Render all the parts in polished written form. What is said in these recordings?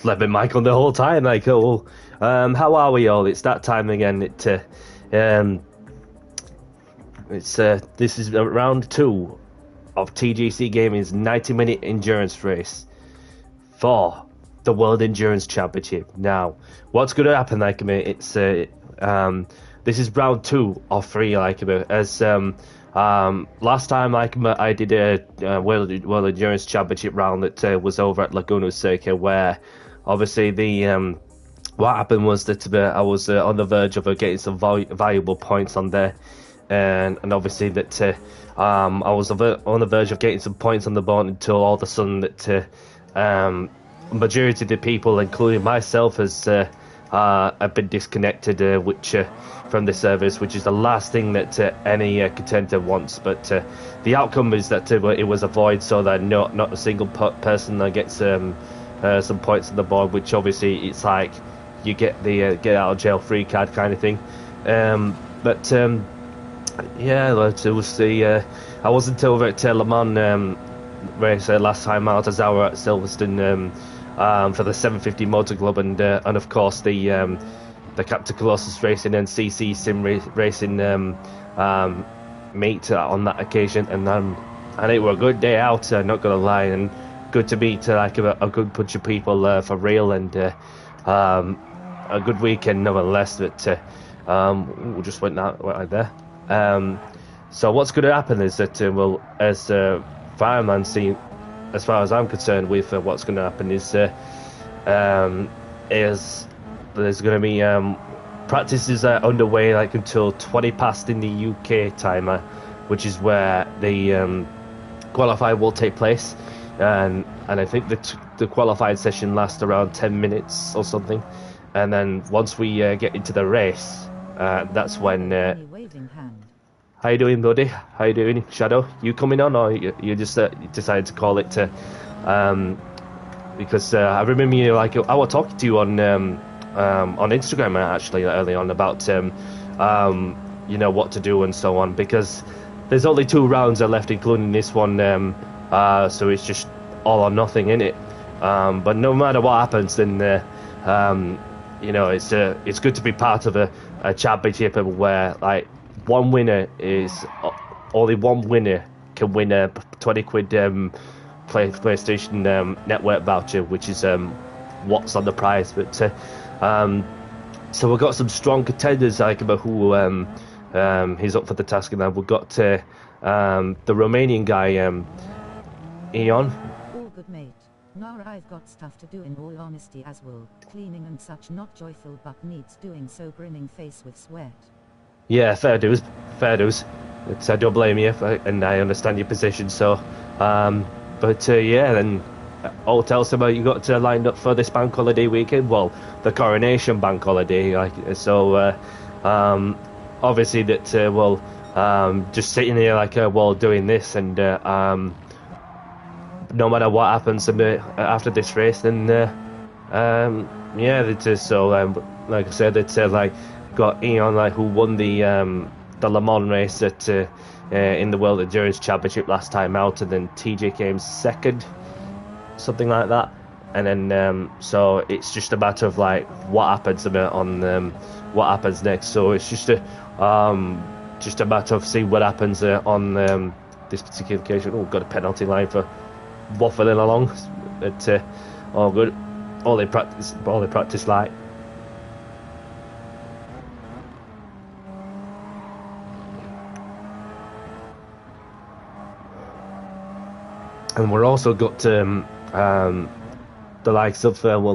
I've been Michael the whole time. Like, oh, how are we all? It's that time again. This is round 2 of TJC Gaming's 90-minute endurance race for the World Endurance Championship. Now, what's going to happen? Like, this is round 2 of 3. Like, as last time, like, I did a World Endurance Championship round that was over at Laguna Seca, where obviously what happened was that I was on the verge of getting some valuable points on there, and obviously that I was on the verge of getting some points on the board until all of a sudden that majority of the people, including myself, have been disconnected from the service, which is the last thing that any contender wants. But the outcome is that it was a void, so that not a single person gets some points on the board, which obviously it's like you get the get out of jail free card kind of thing. Yeah, it was the I wasn't over at Le Mans race last time out, as I were at Silverstone for the 750 Motor Club, and of course the Captain Colossus Racing and CC Sim Racing meet on that occasion, and it was a good day out, not gonna lie, and good to meet like a good bunch of people for real, and a good weekend nonetheless. That we just went out there. So what's going to happen is that as fireman scene, as far as I'm concerned, with what's going to happen is there's going to be practices underway like until 20 past in the UK timer, which is where the qualifying will take place, and I think the qualifying session lasts around 10 minutes or something, and then once we get into the race, that's when how you doing, buddy? How you doing, Shadow? You coming on, or you just decided to call it? Because I remember I was talking to you on Instagram actually early on about what to do and so on, because there's only 2 rounds left, including this one, so it's just all or nothing in it. But no matter what happens, then it's good to be part of a championship where like only one winner can win a 20 quid PlayStation Network voucher, which is what's on the prize. But so we've got some strong contenders like who he's up for the task, and then we've got the Romanian guy Eon. All good, mate. Now I've got stuff to do, in all honesty, as well. Cleaning and such, not joyful, but needs doing, so grinning face with sweat. Yeah, fair dues. I don't blame you, and I understand your position. So, yeah, then tell us about you got lined up for this bank holiday weekend. Well, the Coronation bank holiday, obviously that just sitting here while doing this, and no matter what happens after this race, then like I said, it's got Eon who won the Le Mans race in the World Endurance Championship last time out, and then TJ came second, something like that, and then so it's just a matter of what happens what happens next. So it's just a matter of seeing what happens on this particular occasion. Oh, got a penalty line for waffling along, but all good. All they practice like. And we're also got the likes of Drew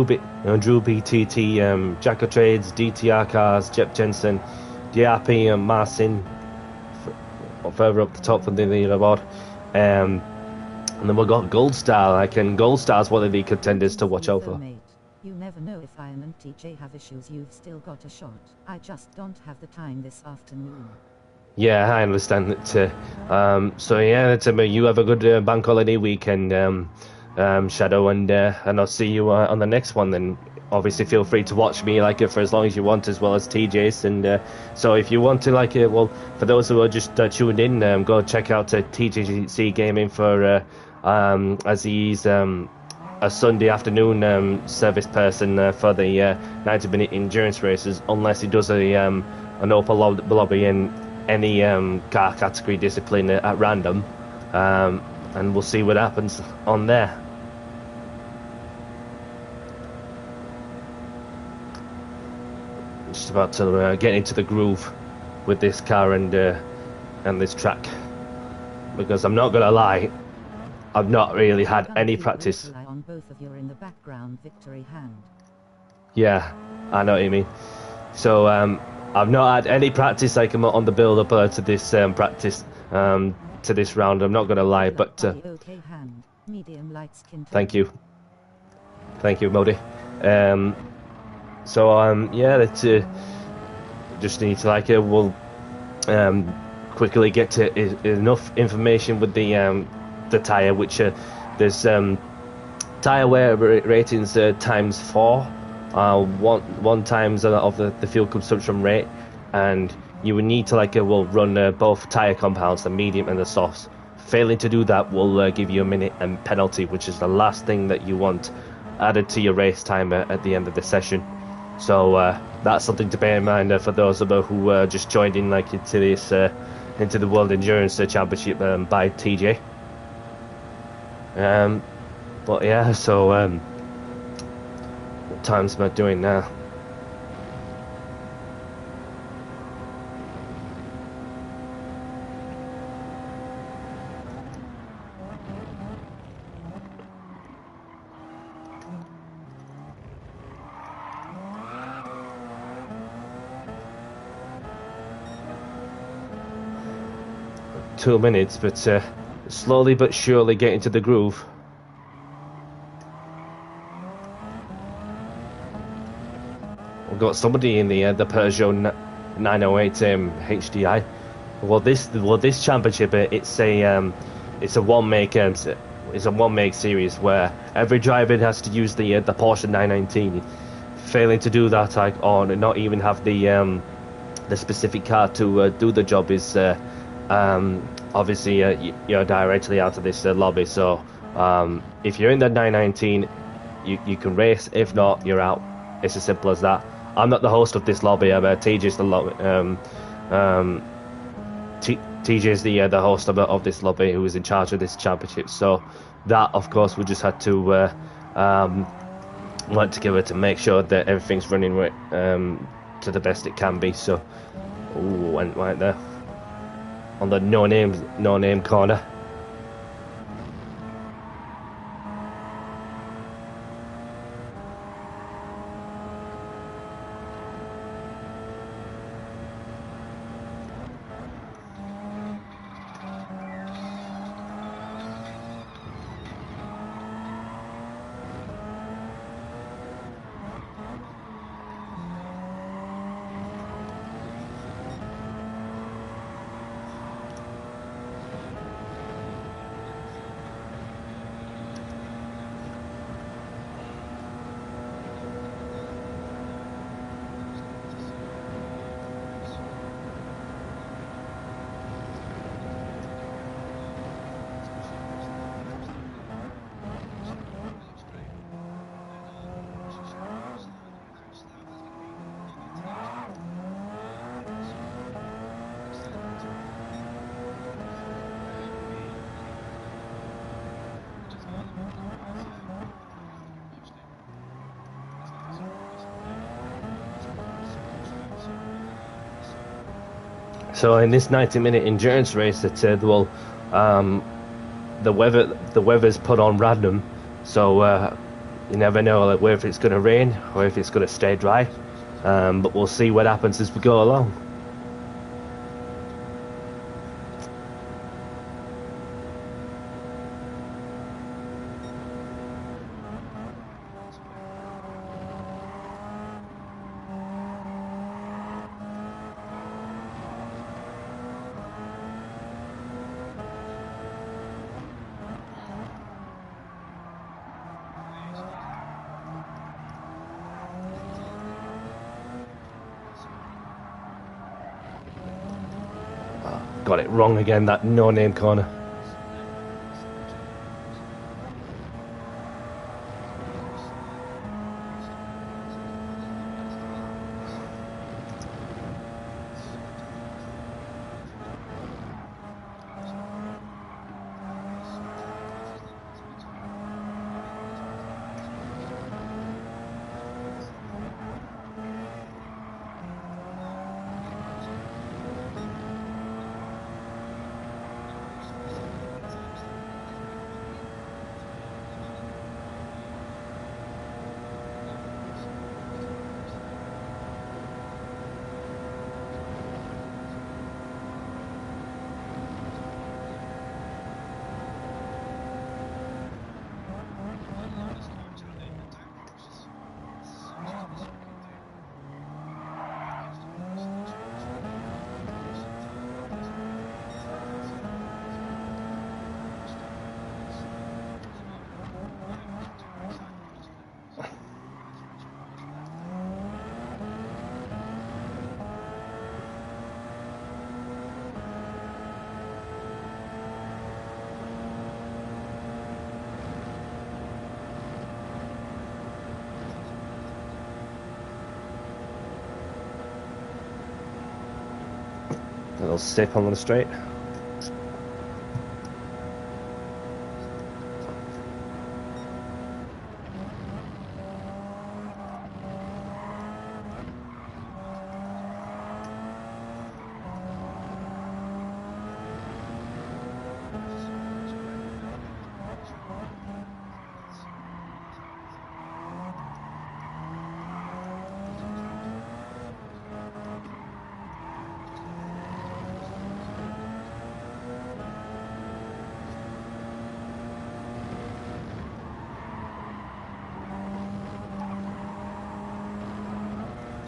BTT, Jacko Trades, DTR Cars, Jep Jensen, DRP, and Marcin further up the top from the leaderboard. And then we've got Gold Star, and Gold Star's one of the contenders to watch out for. Mate, you never know, if Iron and TJ have issues, you've still got a shot. I just don't have the time this afternoon. Yeah, I understand that. So yeah, you have a good bank holiday weekend, Shadow, and I'll see you on the next one. Then obviously feel free to watch me for as long as you want, as well as TJ's. And so if you want to for those who are just tuned in, go check out TJC Gaming for as he's a Sunday afternoon service person for the 90-minute endurance races, unless he does an open lobby in any car category discipline at random, and we'll see what happens on there. Just about to get into the groove with this car and this track, because I'm not gonna lie, I've not really had any practice. On both of you in the background, victory hand. Yeah, I know what you mean. So I've not had any practice like on the build up to this practice to this round. I'm not gonna lie, but Okay hand. Medium light skin tone. thank you, Modi. So yeah, let's just need to we'll quickly get to enough information with the tire, which there's tire wear ratings times 4, one times of the fuel consumption rate, and you would need to run both tire compounds, the medium and the softs. Failing to do that will give you a minute and penalty, which is the last thing that you want added to your race time at the end of the session. So that's something to bear in mind for those of us who just joined in into the World Endurance Championship by TJ. But yeah, so what times am I doing now? Two minutes, but slowly but surely getting to the groove. We've got somebody in the Peugeot 908 HDI. Well, this championship it's a one make series where every driver has to use the Porsche 919. Failing to do that, or not even have the specific car to do the job is obviously you're directly out of this lobby. So if you're in the 919, you can race. If not, you're out. It's as simple as that. I'm not the host of this lobby. TJ's the lobby. TJ's the host of this lobby, who is in charge of this championship. So that, of course, we just had to work together to make sure that everything's running right, to the best it can be. So, went right there on the no name corner. So in this 90-minute endurance race, it said, well, the weather's put on random, so you never know whether it's going to rain or if it's going to stay dry. But we'll see what happens as we go along. Got it wrong again, that no-name corner. little sip on the straight.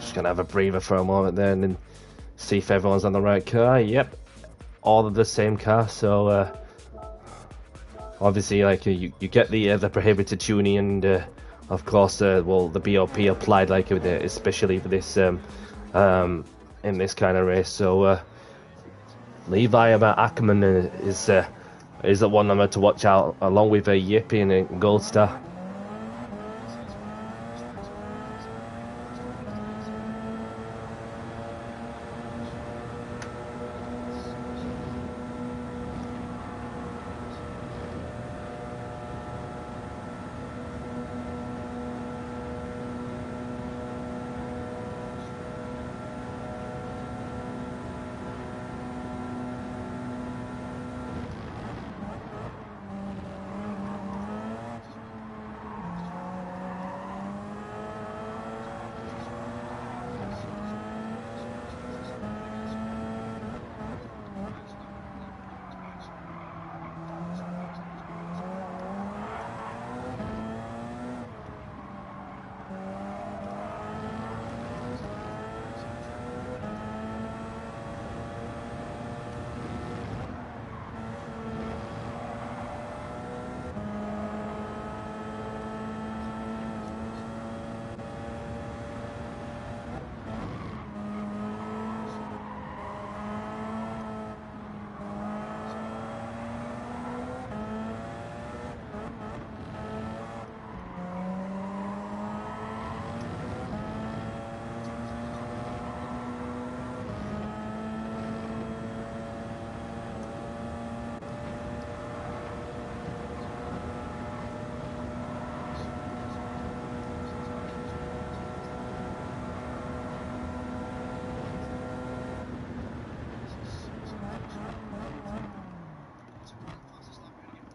Just gonna have a breather for a moment then and see if everyone's on the right car. Yep, all of the same car. So obviously, like you get the prohibited tuning, and of course, well, the BOP applied like with it, especially for this in this kind of race. So Levi Ackerman is the one I'm to watch out, along with Yippee and Gold Star.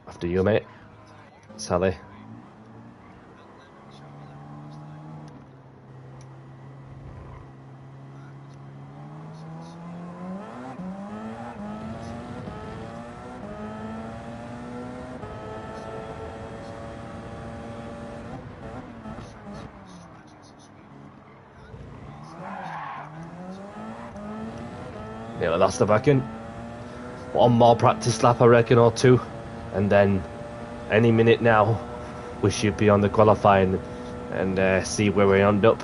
After you, mate. Sally. Yeah, that's the back in. One more practice lap, I reckon, or two. And then any minute now, we should be on the qualifying and see where we end up.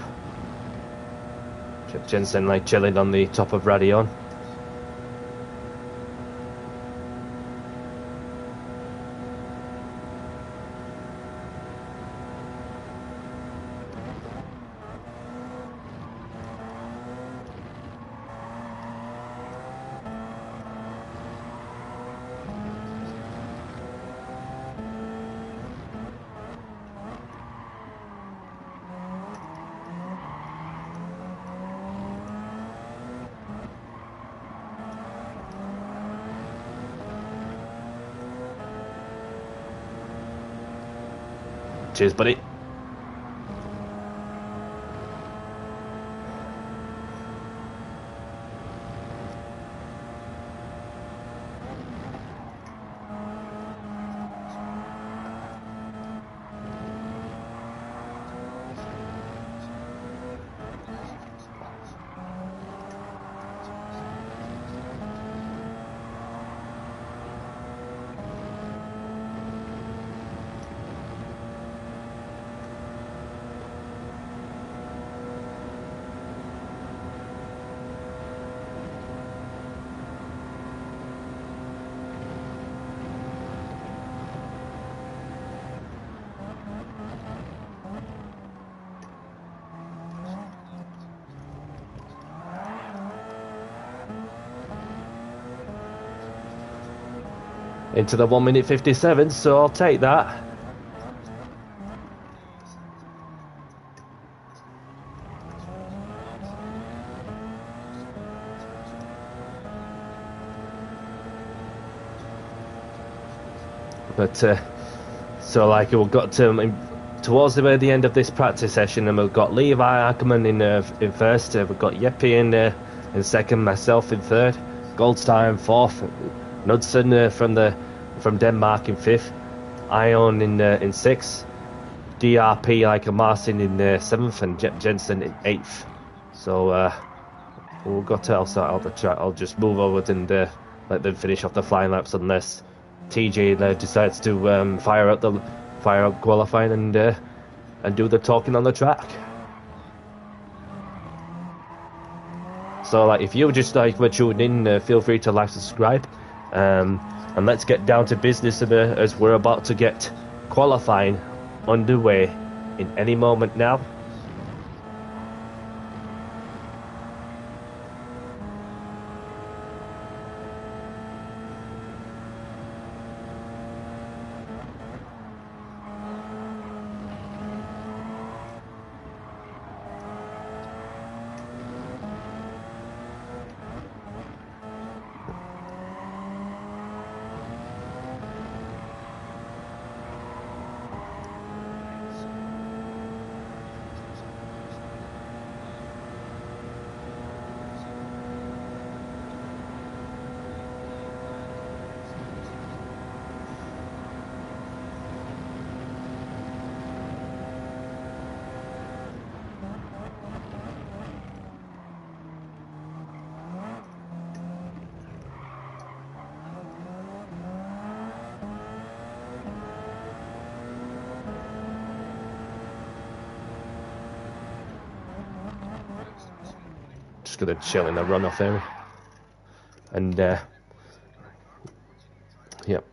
Jensen like chilling on the top of Radion. Cheers, buddy. into the 1 minute 57, so I'll take that. But so like we've got towards the end of this practice session, and we've got Levi Ackerman in first, we've got Jeppe in second, myself in third, Goldstar in fourth, Knudsen from Denmark in fifth, Ion in sixth, DRP like a Martin in seventh, and Jensen in eighth. So we've got to also out the track. I'll just move over and let them finish off the flying laps unless TJ decides to fire up qualifying and do the talking on the track. So like if you just were tuning in, feel free to like, subscribe, and let's get down to business as we're about to get qualifying underway in any moment now. Just gonna chill in the runoff area, and yep.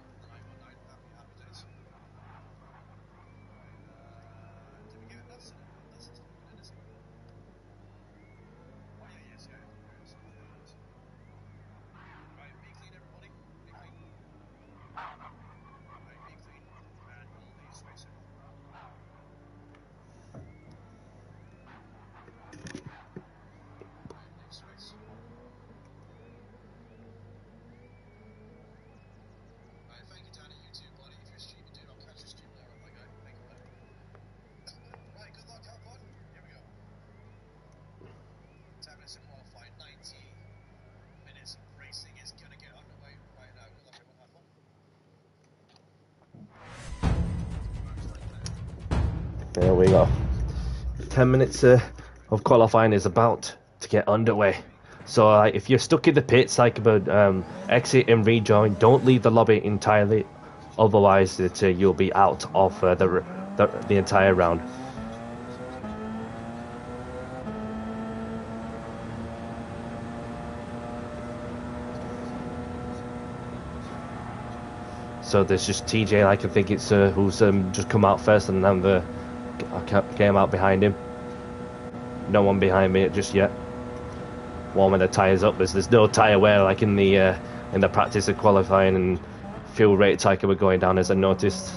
There we go. 10 minutes of qualifying is about to get underway. So if you're stuck in the pits, exit and rejoin. Don't leave the lobby entirely, otherwise you'll be out of the entire round. So there's just TJ, I think it's who's just come out first, and then I came out behind him. No one behind me just yet. Warming the tyres up, as there's no tyre wear like in the practice of qualifying, and fuel rates were going down as I noticed.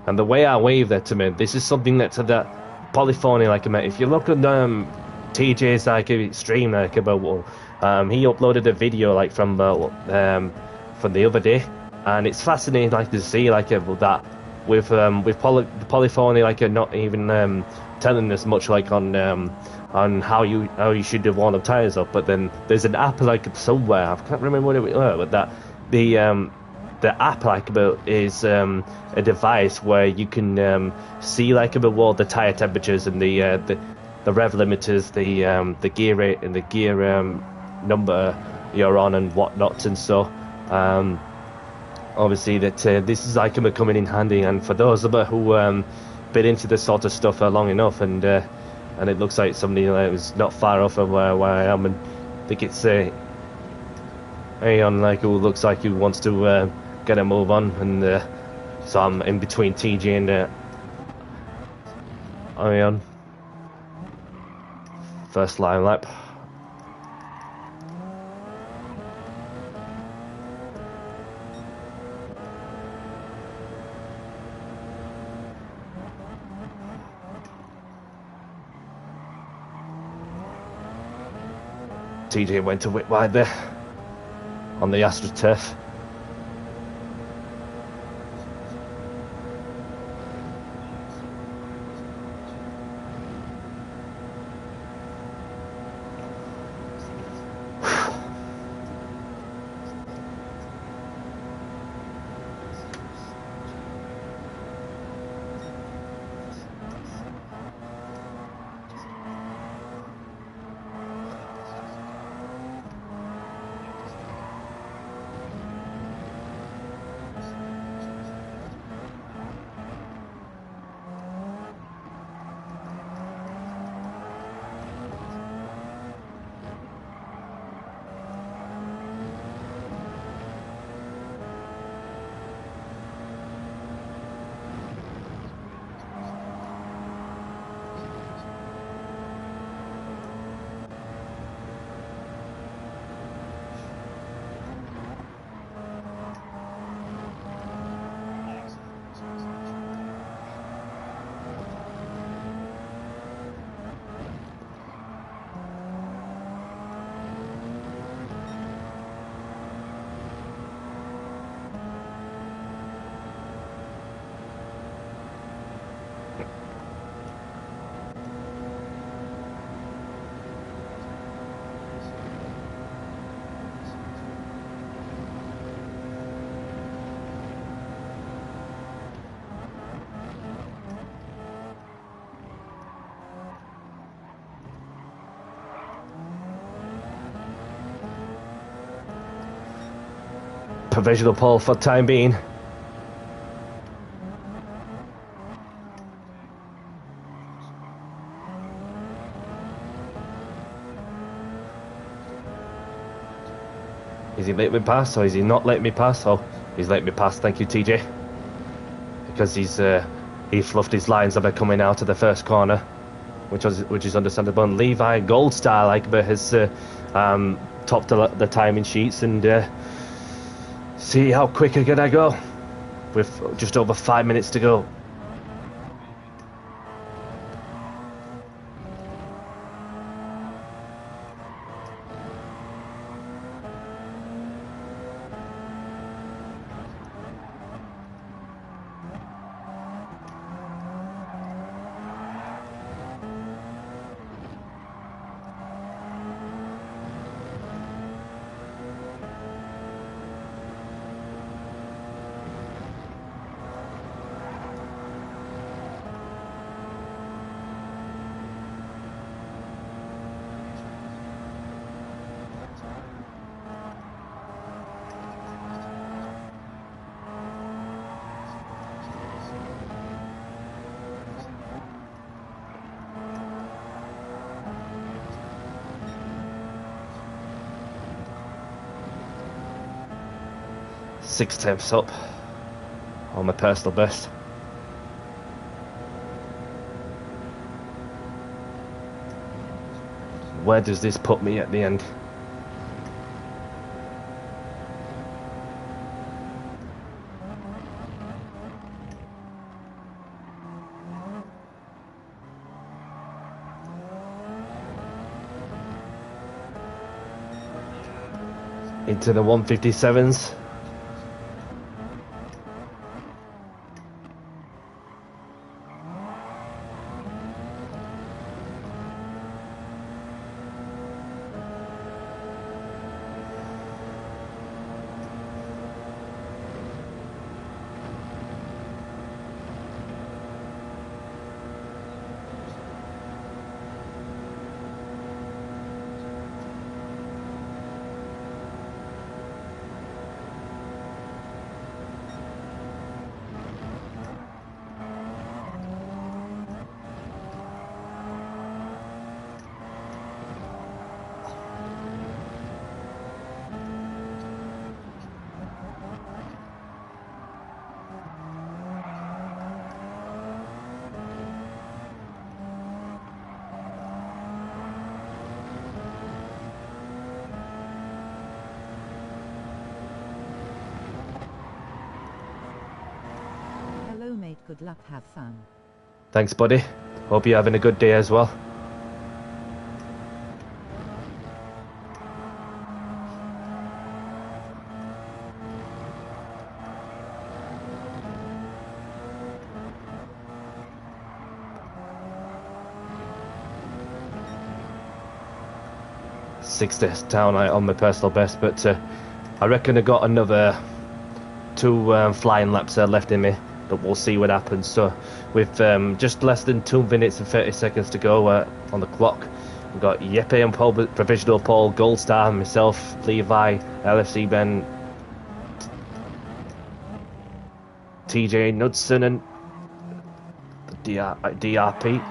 And the way I wave there to me, this is something that Polyphony if you look at TJ's stream about he uploaded a video from the other day, and it's fascinating to see that with Polyphony not even telling us much on how you should have worn the tires up, but then there's an app somewhere, I can't remember what it was, but that the app is a device where you can see all the tire temperatures and the rev limiters, the gear rate and the gear number you're on and whatnot. And so obviously that this is coming in handy, and for those of us who been into this sort of stuff long enough, and it looks like somebody who's not far off of where I am, and I think it's Aeon who looks like he wants to get a move on, and so I'm in between TJ on. First line lap. TJ went a bit wide there on the AstroTurf. Provisional pole for the time being. Is he letting me pass, or is he not letting me pass? Oh, he's letting me pass. Thank you, TJ. Because he fluffed his lines about coming out of the first corner, which is understandable. And Levi Goldstar like has topped the timing sheets, and see how quick can I go with just over 5 minutes to go. Six tenths up on my personal best. Where does this put me at the end? Into the 157s. Good luck, have fun. Thanks, buddy. Hope you're having a good day as well. Sixth down on my personal best, but I reckon I got another 2 flying laps left in me, but we'll see what happens. So with just less than 2 minutes and 30 seconds to go on the clock, we've got Yeppe and Paul, provisional Paul, Gold Star, myself, Levi, LFC Ben, TJ Knudsen and DRP.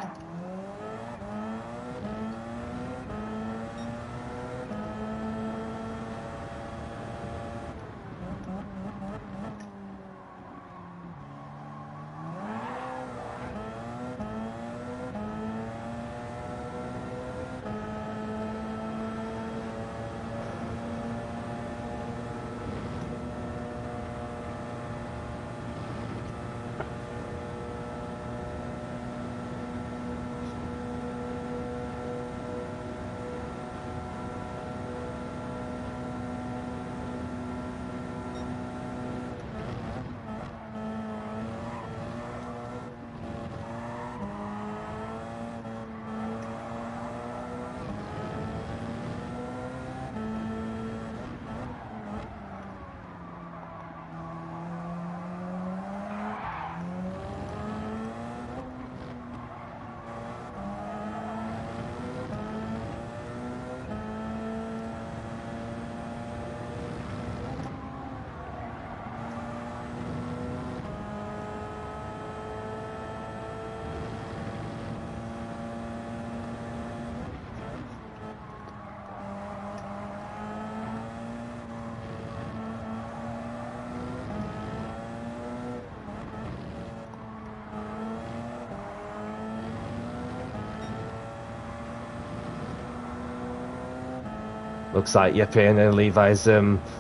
Looks like Yeppe and Levi's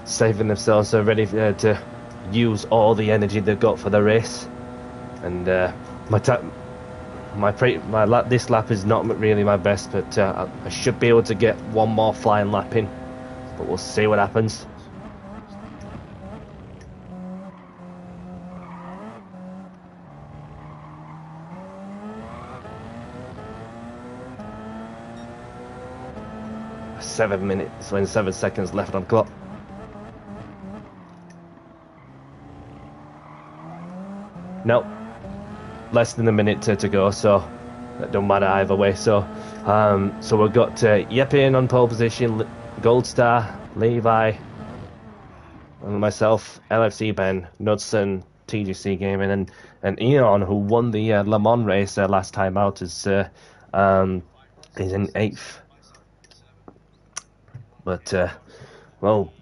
saving themselves, ready to use all the energy they've got for the race. And this lap is not really my best, but I should be able to get one more flying lap in. But we'll see what happens. Seven minutes and 7 seconds left on the clock. Nope, less than a minute to go, so that don't matter either way. So we've got Yeppe on pole position, Gold Star, Levi, and myself, LFC Ben, Knudsen, TJC Gaming, and Eon, who won the Le Mans race last time out, is in 8th. But well,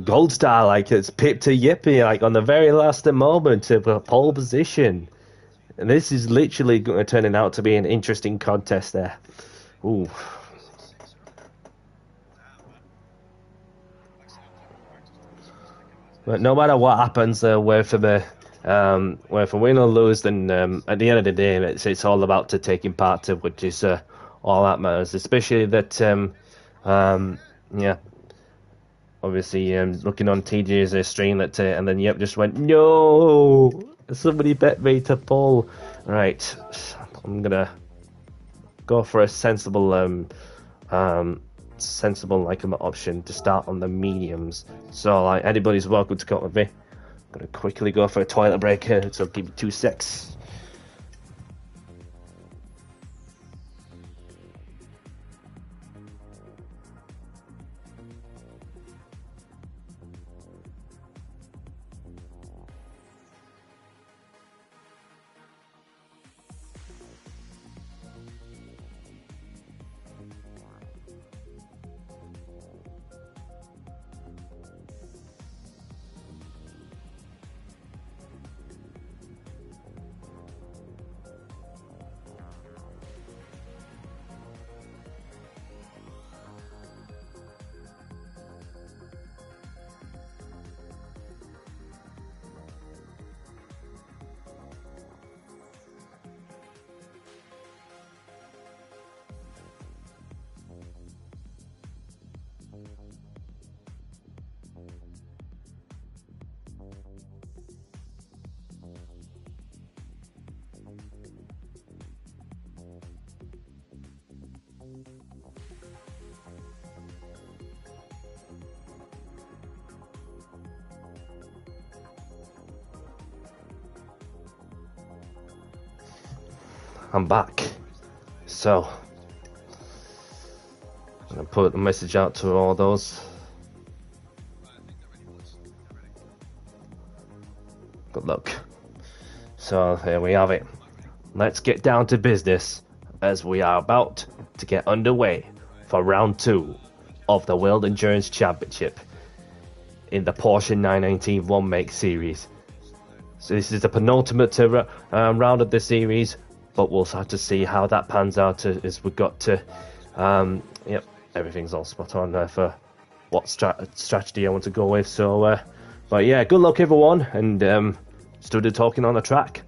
Gold Star, like, it's pipped to Yeppe, like, on the very last moment of a pole position. And this is literally turning out to be an interesting contest there. Ooh. But no matter what happens, whether win or lose, then at the end of the day, it's all about taking part to, which is all that matters. Especially that, yeah. Obviously, looking on TJ's stream that, and then Yep just went, no, somebody bet me to pull. Right, I'm gonna go for a sensible option to start on the mediums. So, like, anybody's welcome to come with me. I'm gonna quickly go for a toilet break here, so give me 2 secs. I'm back. So, I'm going to put a message out to all those. Good luck. So, here we have it. Let's get down to business as we are about to get underway for round 2 of the World Endurance Championship in the Porsche 919 One Make Series. So this is the penultimate round of the series, but we'll have to see how that pans out as we've got to... yep, everything's all spot on there for what strategy I want to go with. So, but yeah, good luck everyone, and stood talking on the track.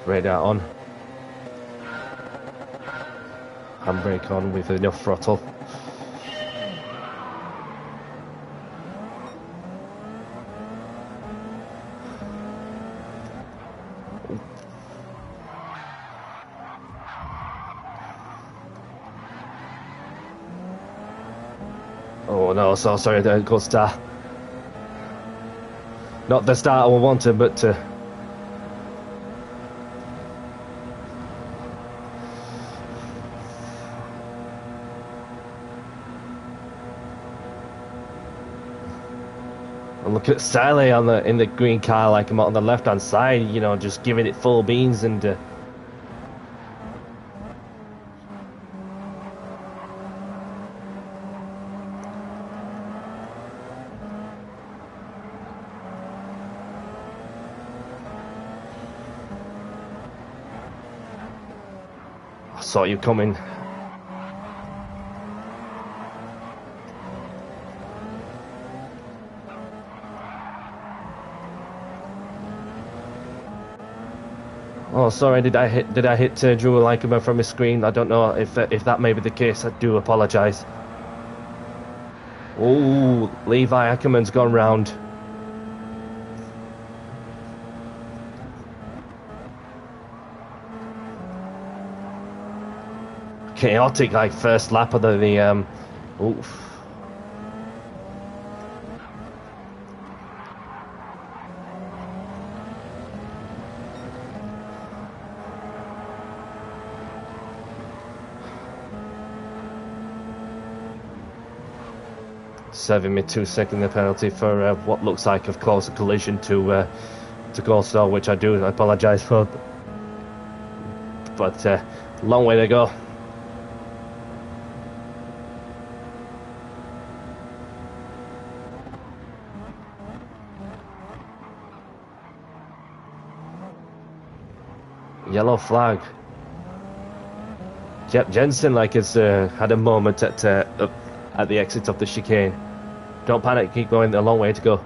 Radar on. Handbrake on with enough throttle. Oh no, so sorry, good start. Not the start I wanted, but and look at Sally in the green car, like I'm on the left hand side, you know, just giving it full beans and. I saw you coming. Oh, sorry. Did I hit Drew Likema from his screen? I don't know if that may be the case. I do apologise. Oh, Levi Ackerman's gone round. Chaotic, like first lap of the oof. Serving me 2 seconds the penalty for what looks like a close collision to Goldstone, which I do apologise for. But long way to go. Yellow flag. Yep, Jensen has had a moment at the exit of the chicane. Don't panic, keep going, a long way to go.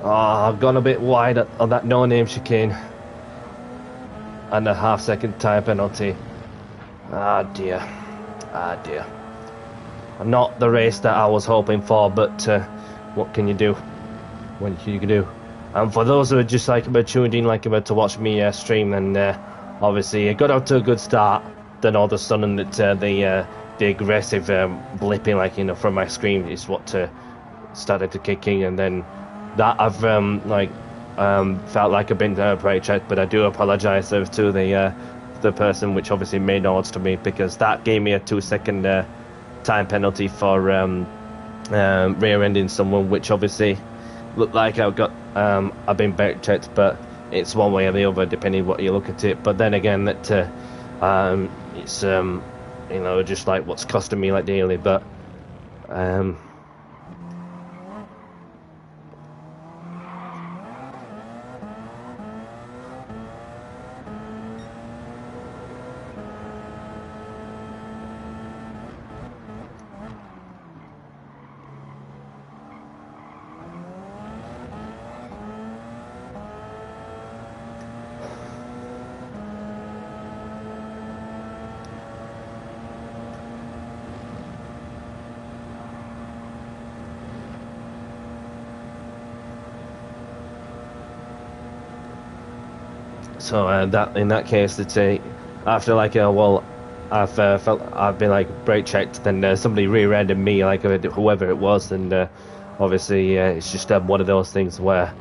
Oh, I've gone a bit wide on that no-name chicane. And a half-second time penalty. Ah dear. Ah dear. Not the race that I was hoping for, but what can you do? What can you do? And for those who are just like about tuned in, like about to watch me stream, then obviously it got out to a good start. Then all of a sudden, that the aggressive blipping, like from my screen, is what started to kick in, and then that I've felt like I've been brake checked, but I do apologise to the person which obviously made notes to me, because that gave me a 2-second time penalty for rear-ending someone, which obviously looked like I've been brake checked, but it's one way or the other depending what you look at it. But then again, that it's just like what's costing me like dearly, but so that in that case, it's after I've felt I've been like brake checked, then somebody rear-ended me, like whoever it was, and obviously it's just one of those things where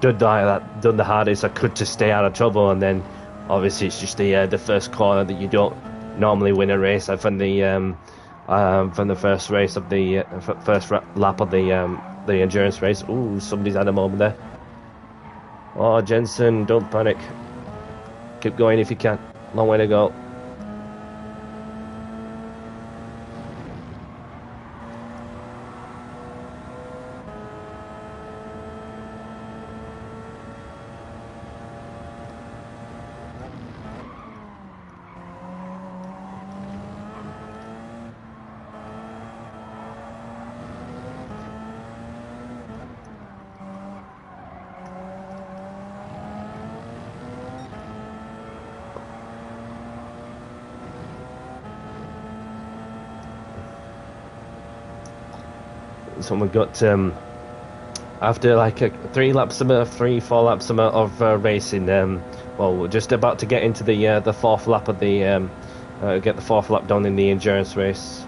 done the hardest I could to stay out of trouble, and then obviously it's just the first corner that you don't normally win a race from the first race of the first lap of the endurance race. Ooh, somebody's had a moment there. Oh, Jensen, don't panic. Keep going if you can. Long way to go. So we've got after like 3-4 laps of racing. Well, we're just about to get into the fourth lap of the get the fourth lap done in the endurance race.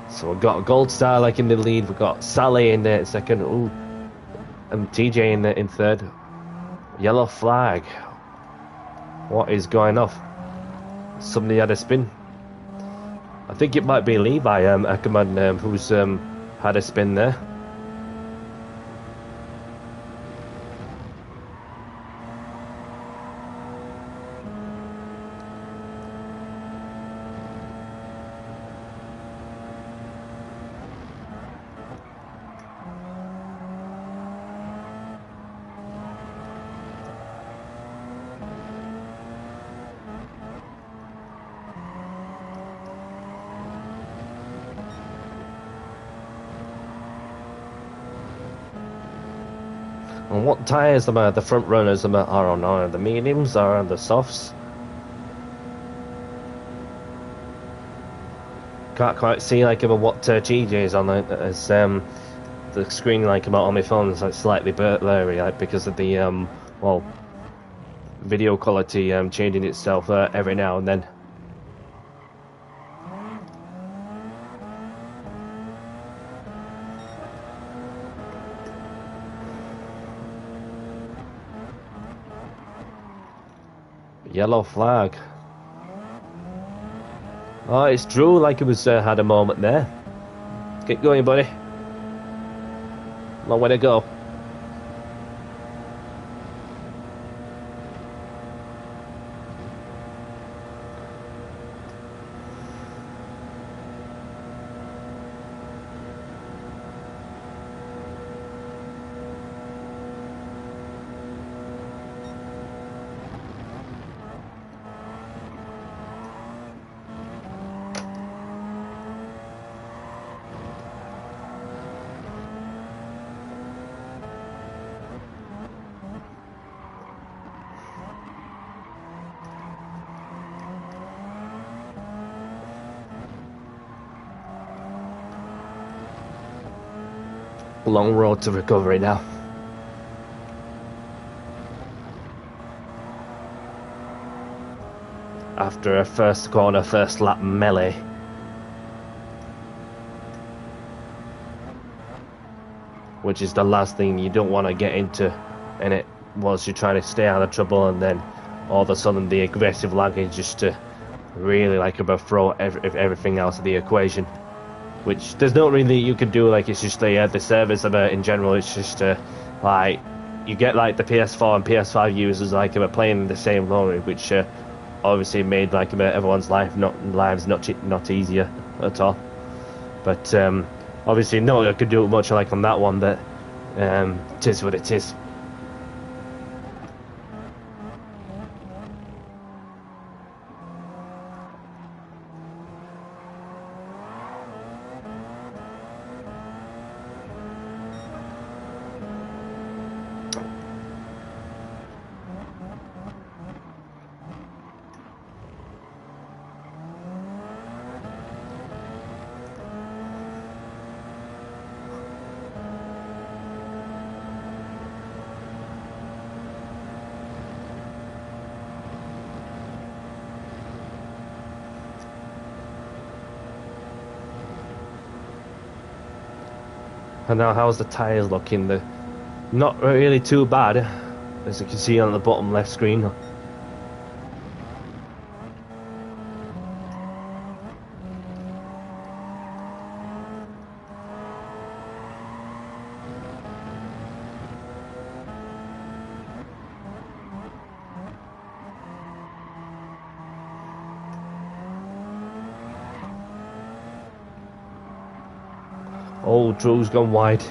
So we've got a Gold Star like in the lead. We've got Sally in the second. Ooh, and TJ in third. Yellow flag. What is going off? Somebody had a spin. I think it might be Levi Ackerman who's had a spin there. And what tyres the front runners are on? Are the mediums or the softs? Can't quite see like what GJ is on as the screen like on my phone is like slightly blurry, like because of the video quality changing itself every now and then. Yellow flag. Oh, it's Drew like he was had a moment there. Get going, buddy. Long way to go. Long road to recovery now. After a first corner, first lap melee. Which is the last thing you don't want to get into in it whilst you're trying to stay out of trouble, and then all of a sudden the aggressive lagging just to really like about throw everything else of the equation. Which there's not really you can do, like it's just the service of it in general. It's just like you get like the PS4 and PS5 users like playing in the same lorry, which obviously made like everyone's lives not easier at all. But obviously no, I could do much like on that one. But it is what it is. And now how's the tyres looking? They're not really too bad, as you can see on the bottom left screen. Oh, Drew's gone wide.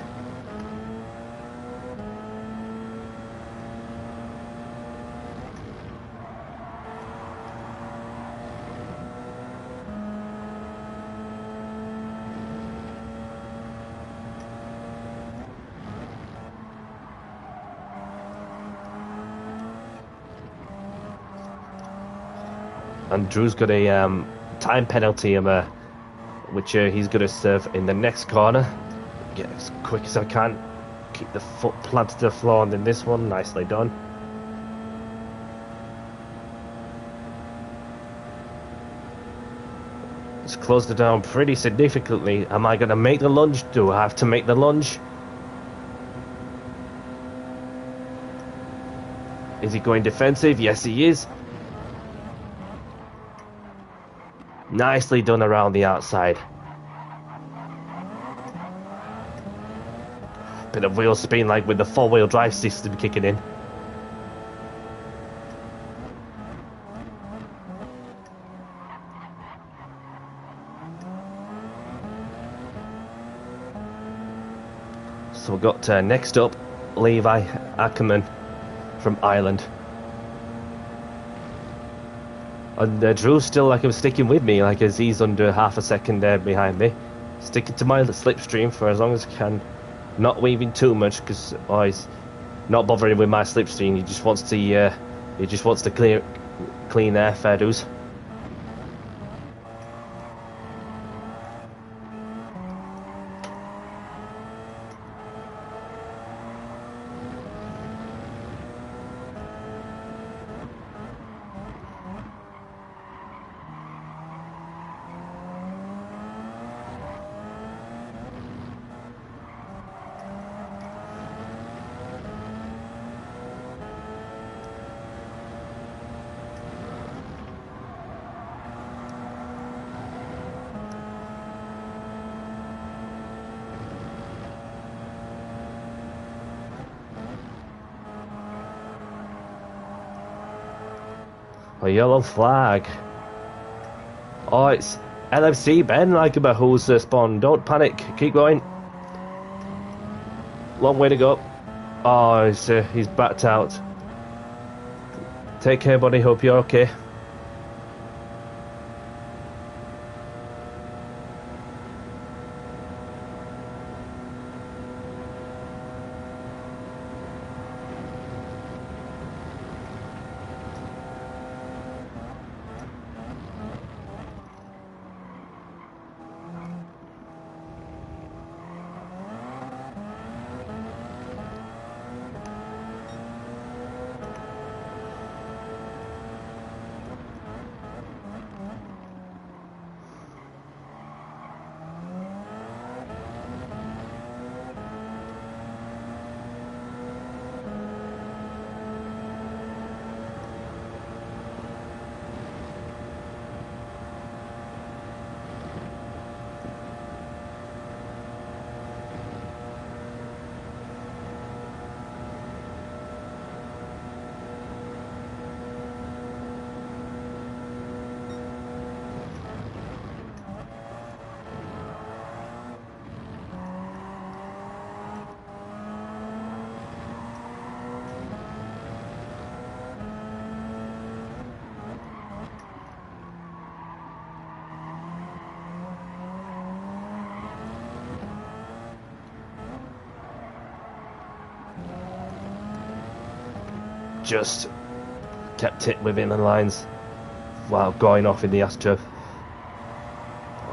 And Drew's got a time penalty, which he's going to serve in the next corner. Get as quick as I can. Keep the foot planted to the floor, and then this one, nicely done. It's closed it down pretty significantly. Am I going to make the lunge? Do I have to make the lunge? Is he going defensive? Yes, he is. Nicely done around the outside. Bit of wheel spin like with the four-wheel drive system kicking in. So we've got next up Levi Ackerman from Ireland. And Drew's still sticking with me, as he's under half a second there behind me. Sticking to my slipstream for as long as I can. Not weaving too much because he's not bothering with my slipstream. He just wants to clean air, fair dues. A yellow flag. Oh, it's LFC Ben, like about who's spawned. Don't panic. Keep going. Long way to go. Oh, he's backed out. Take care, buddy. Hope you're okay. Just kept it within the lines while going off in the AstroTurf.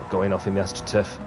Going off in the AstroTurf.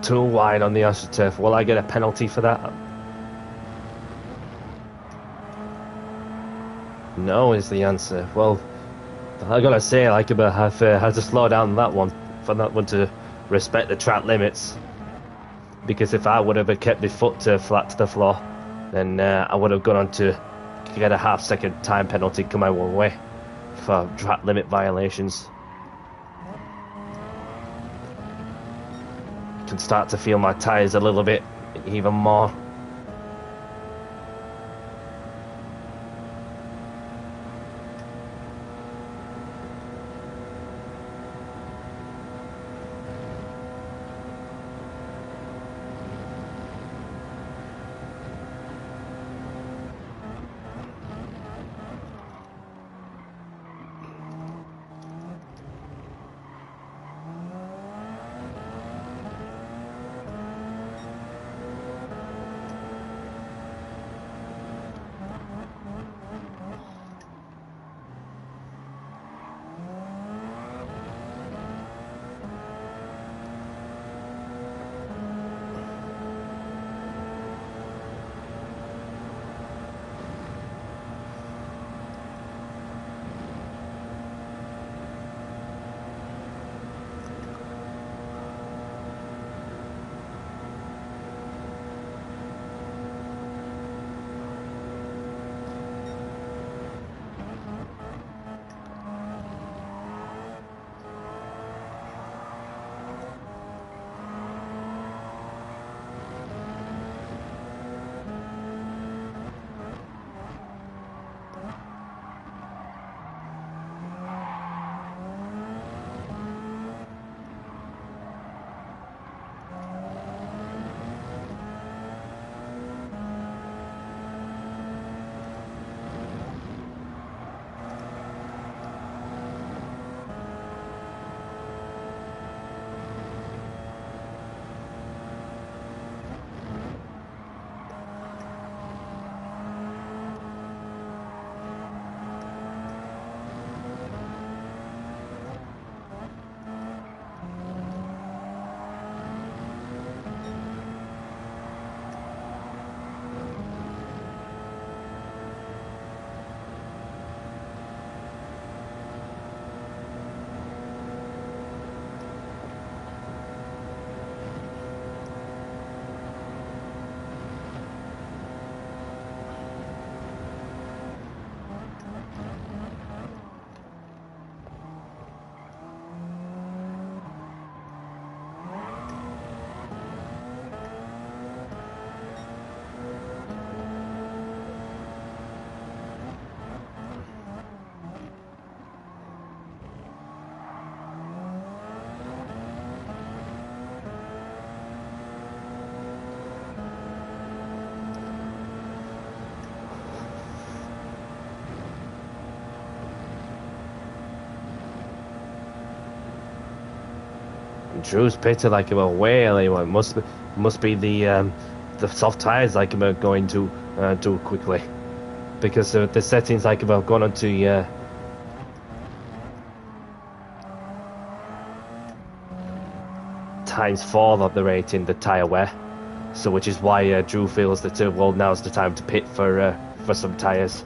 Too wide on the AstroTurf. Will I get a penalty for that? No is the answer. Well, I gotta say, like, I've had to slow down that one for that one to respect the track limits. Because if I would have kept my foot flat to the floor, then I would have gone on to get a half-second time penalty come my way for track limit violations. Can start to feel my tyres a little bit even more. And Drew's pitted like him way earlier. Must be the soft tires like him going too quickly, because the settings like him have gone onto ×4 of the rating, the tire wear. So which is why Drew feels that well, now's the time to pit for some tires.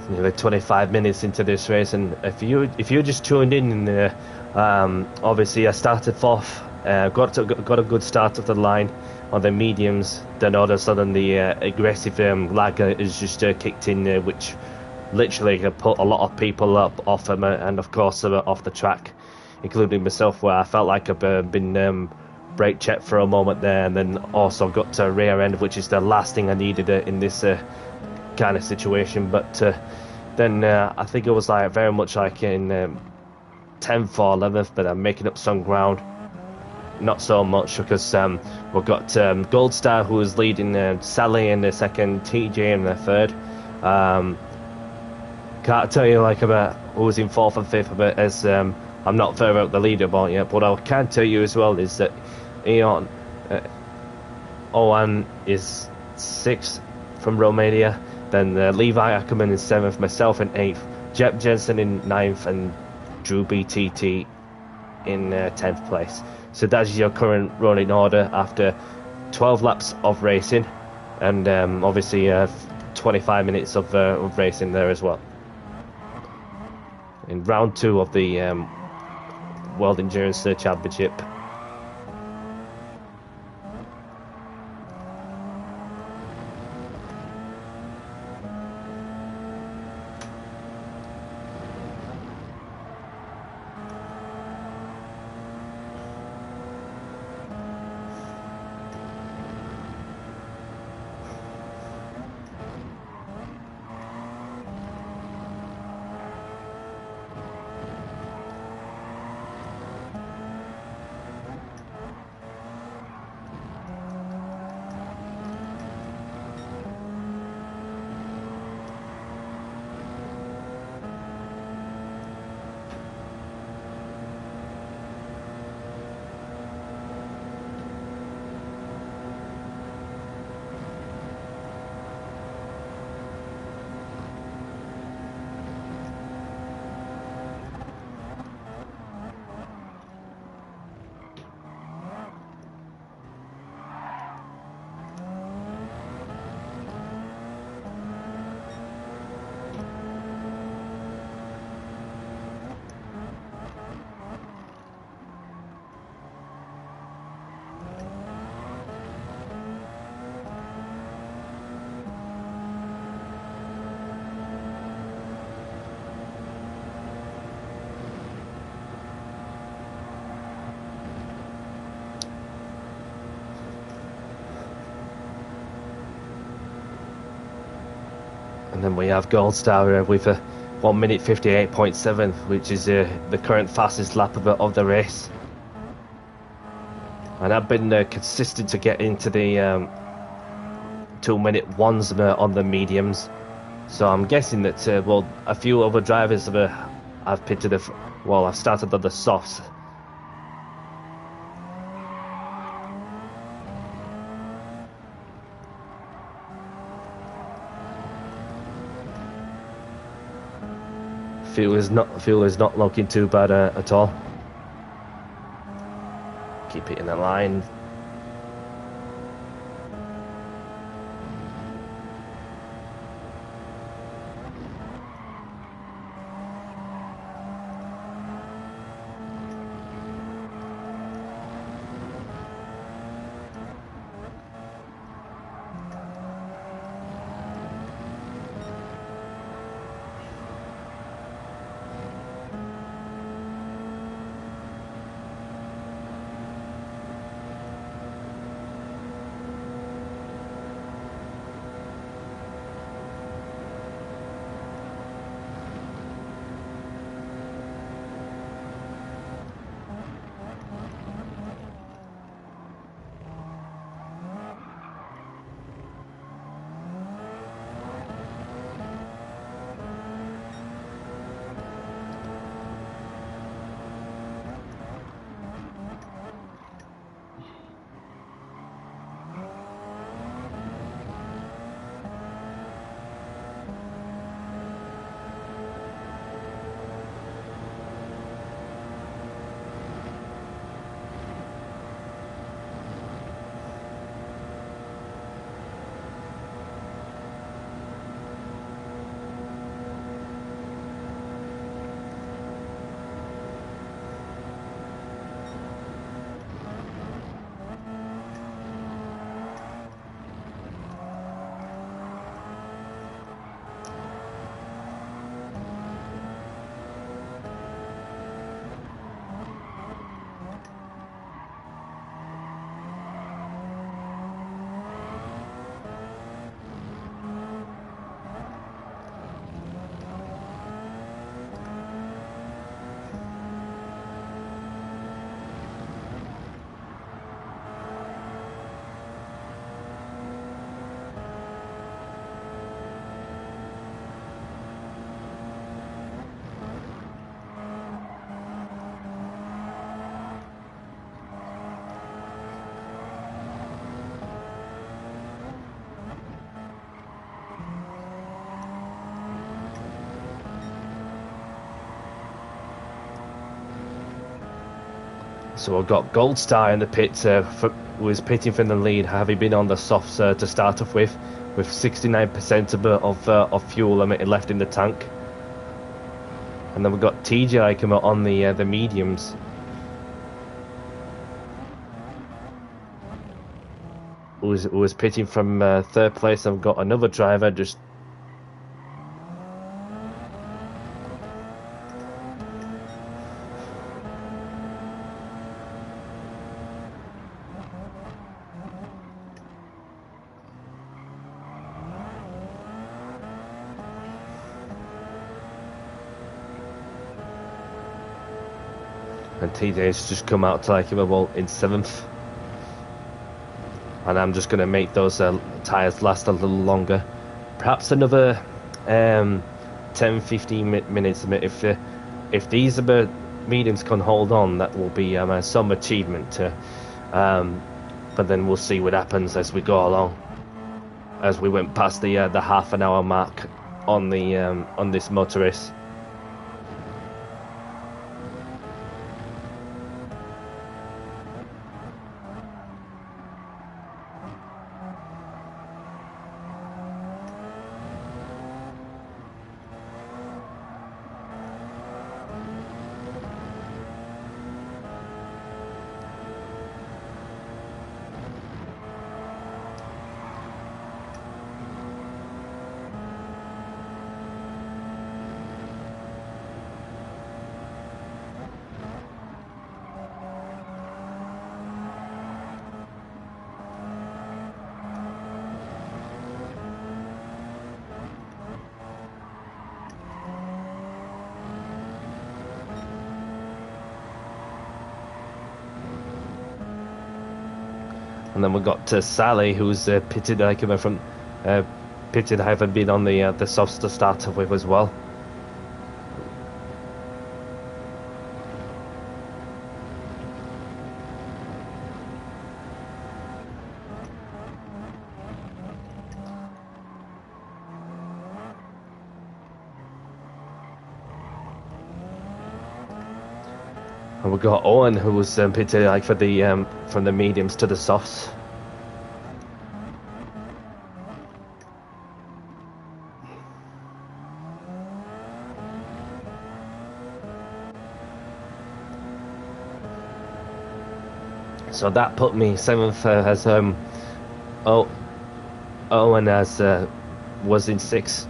Nearly 25 minutes into this race, and if you just tuned in there, obviously I started fourth, got a good start of the line on the mediums. Then all of a sudden the aggressive lag is just kicked in, which literally put a lot of people up off them, and of course off the track, including myself, where I felt like I've been brake checked for a moment there, and then also got to rear end, which is the last thing I needed in this kind of situation. But then I think it was like very much like in 10th or 11th, but I'm making up some ground. Not so much, because we've got Gold Star, who is leading, Sally in the second, TJ in the third. Can't tell you like about who was in fourth and fifth, but as I'm not further up the leaderboard yet. But I can tell you as well is that Eon Owen is sixth from Romania. Then Levi Ackerman in 7th, myself in 8th, Jep Jensen in 9th, and Drew BTT in 10th place. So that's your current running order after 12 laps of racing, and obviously 25 minutes of racing there as well. In round 2 of the World Endurance Championship. And then we have Gold Star with a 1 minute 58.7, which is the current fastest lap of the race. And I've been consistent to get into the 2 minute ones on the mediums. So I'm guessing that well, a few other drivers have pitted I've started on the softs. Fuel is not looking too bad at all. Keep hitting the line. So I've got Gold Star in the pit, who is pitting from the lead, having been on the softs to start off with 69% of fuel left in the tank. And then we've got TJC come out on the mediums. Who was pitting from third place. I've got another driver just. And TJ's just come out to like in 7th. And I'm just going to make those tyres last a little longer. Perhaps another 10-15 minutes. If these mediums can hold on, that will be some achievement. But then we'll see what happens as we go along. As we went past the half an hour mark on this motor race. And then we've got Sally, who's pitted pitted, having been on the softs to start off with as well. And we've got Owen, who was pitted for the from the mediums to the softs. So that put me 7th as Owen was in 6th.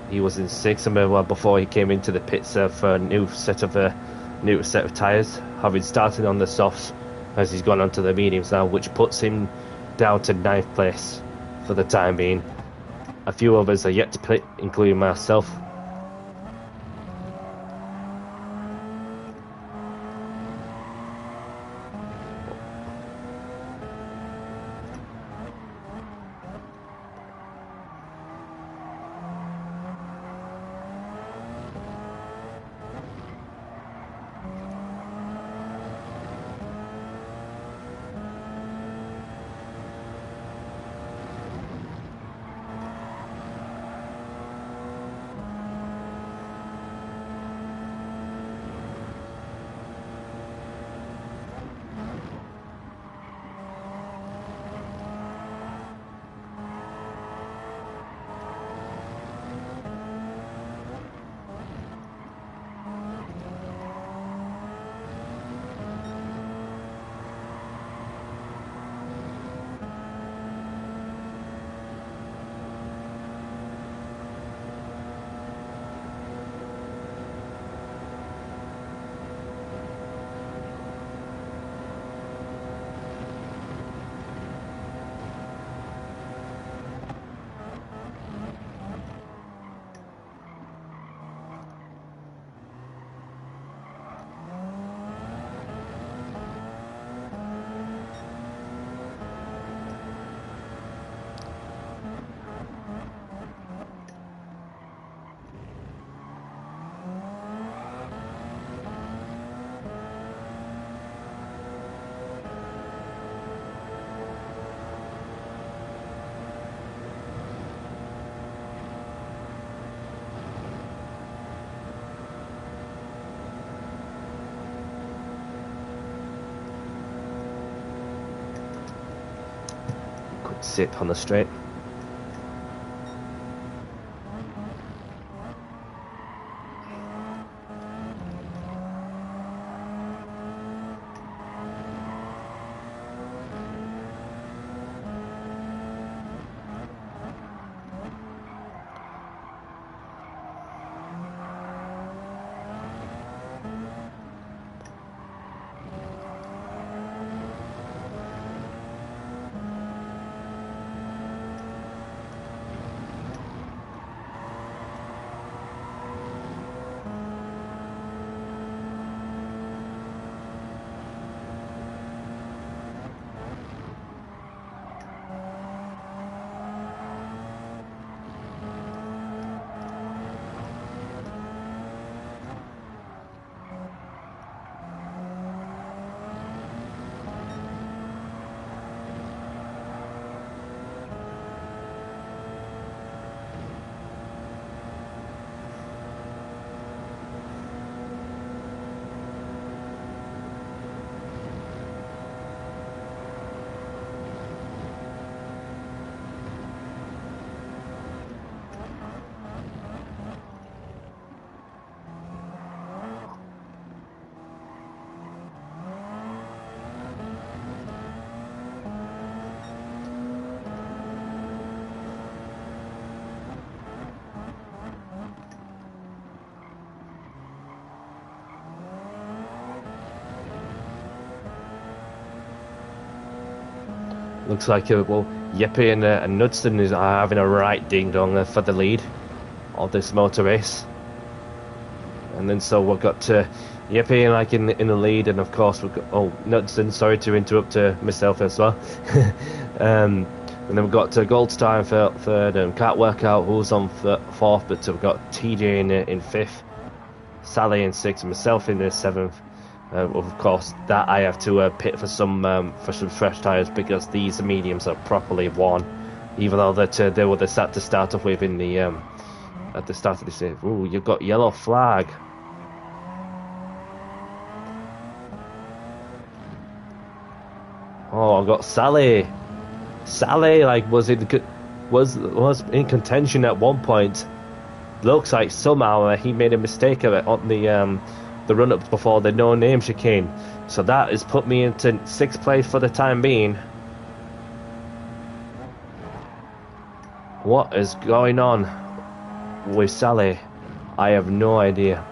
He was in 6th before he came into the pits for a new set of tyres, having started on the softs as he's gone onto the mediums now, which puts him down to 9th place for the time being. A few others are yet to pit, including myself. Sip on the straight. Looks like well, Yippee and Knudsen are having a right ding dong for the lead of this motor race. And then so we've got Yippee like in the lead, and of course we've got Knudsen. Sorry to interrupt myself as well. And then we've got Goldstar in third, and can't work out who's on fourth, but we've got TJ in fifth, Sally in sixth, and myself in the seventh. Of course, that I have to pit for some fresh tyres because these mediums are properly worn, even though that they were the set to start off with in the at the start of this. Ooh, you've got yellow flag. Oh, I've got Sally. Sally, like, was in contention at one point. Looks like somehow he made a mistake of it on the run-up before the no-name chicane. So that has put me into sixth place for the time being. What is going on with Sally? I have no idea.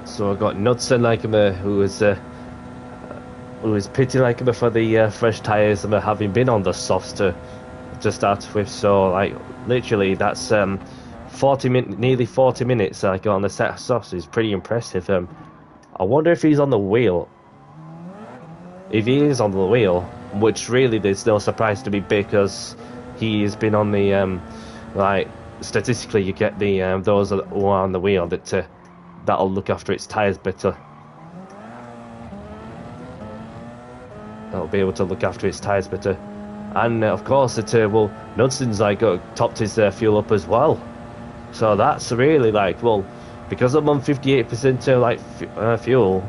So I've got Knudsen like him, who is pitting like him for the fresh tyres, and having been on the softs to start with. So like literally that's 40 nearly 40 minutes like on the set of softs is pretty impressive. I wonder if he's on the wheel. If he is on the wheel, which really there's no surprise to me because he's been on the like statistically you get the those who are on the wheel that'll look after its tyres better. That'll be able to look after its tyres better. And of course, Knudsen's like topped his fuel up as well. So that's really like, well, because I'm on 58% fuel,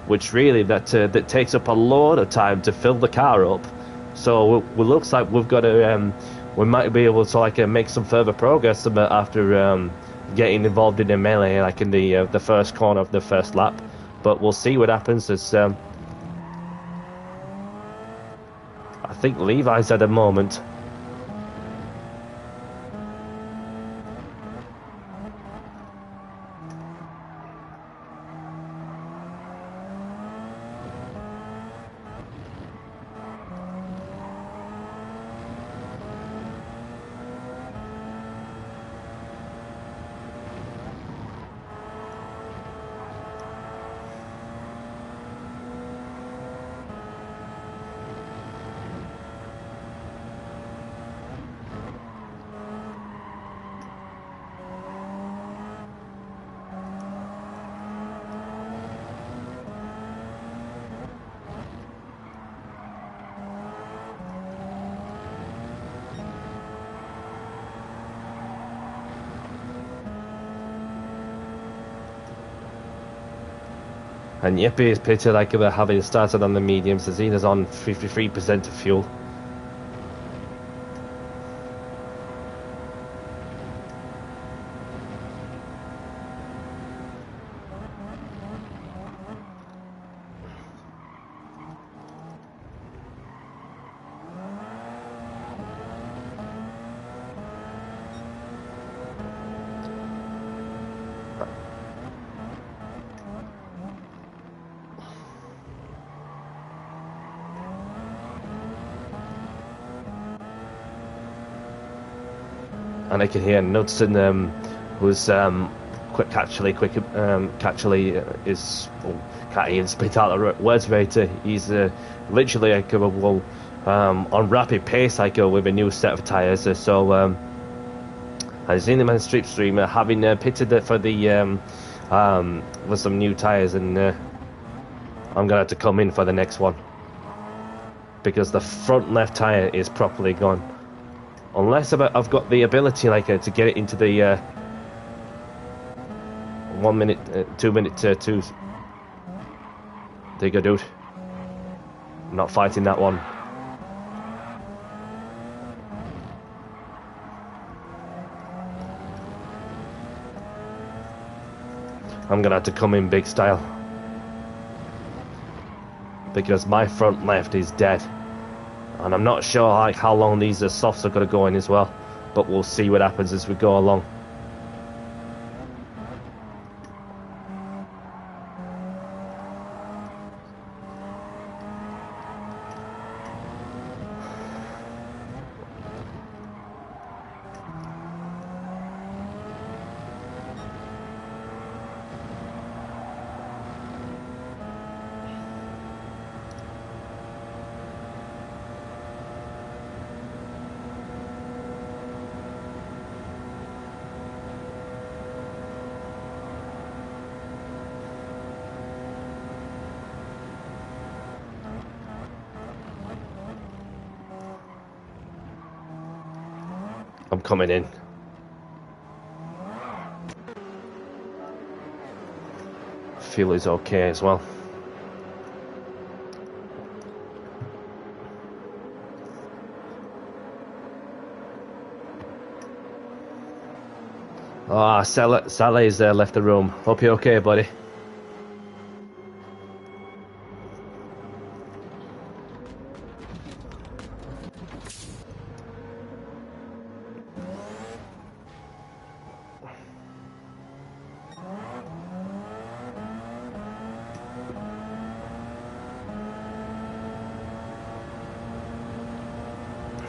which really that takes up a load of time to fill the car up. So it looks like we've got to we might be able to make some further progress after getting involved in the melee, like in the first corner of the first lap. But we'll see what happens. As I think Levi's at the moment. And Yippee is pitted like we're having started on the mediums. Zena's on 53% of fuel. And I can hear Knudsen, who's can't even spit out the words right. He's literally like on rapid pace, like with a new set of tyres. I've seen him on Stream having pitted for the with some new tyres, and I'm gonna have to come in for the next one because the front left tyre is properly gone. Unless I've got the ability to get it into the 1 minute, 2 minute two. There you go, dude. I'm not fighting that one. I'm gonna have to come in big style because my front left is dead. And I'm not sure how long these softs are going to go in as well, but we'll see what happens as we go along. I'm coming in. Fuel is okay as well. Ah, Saleh's left the room. Hope you're okay, buddy.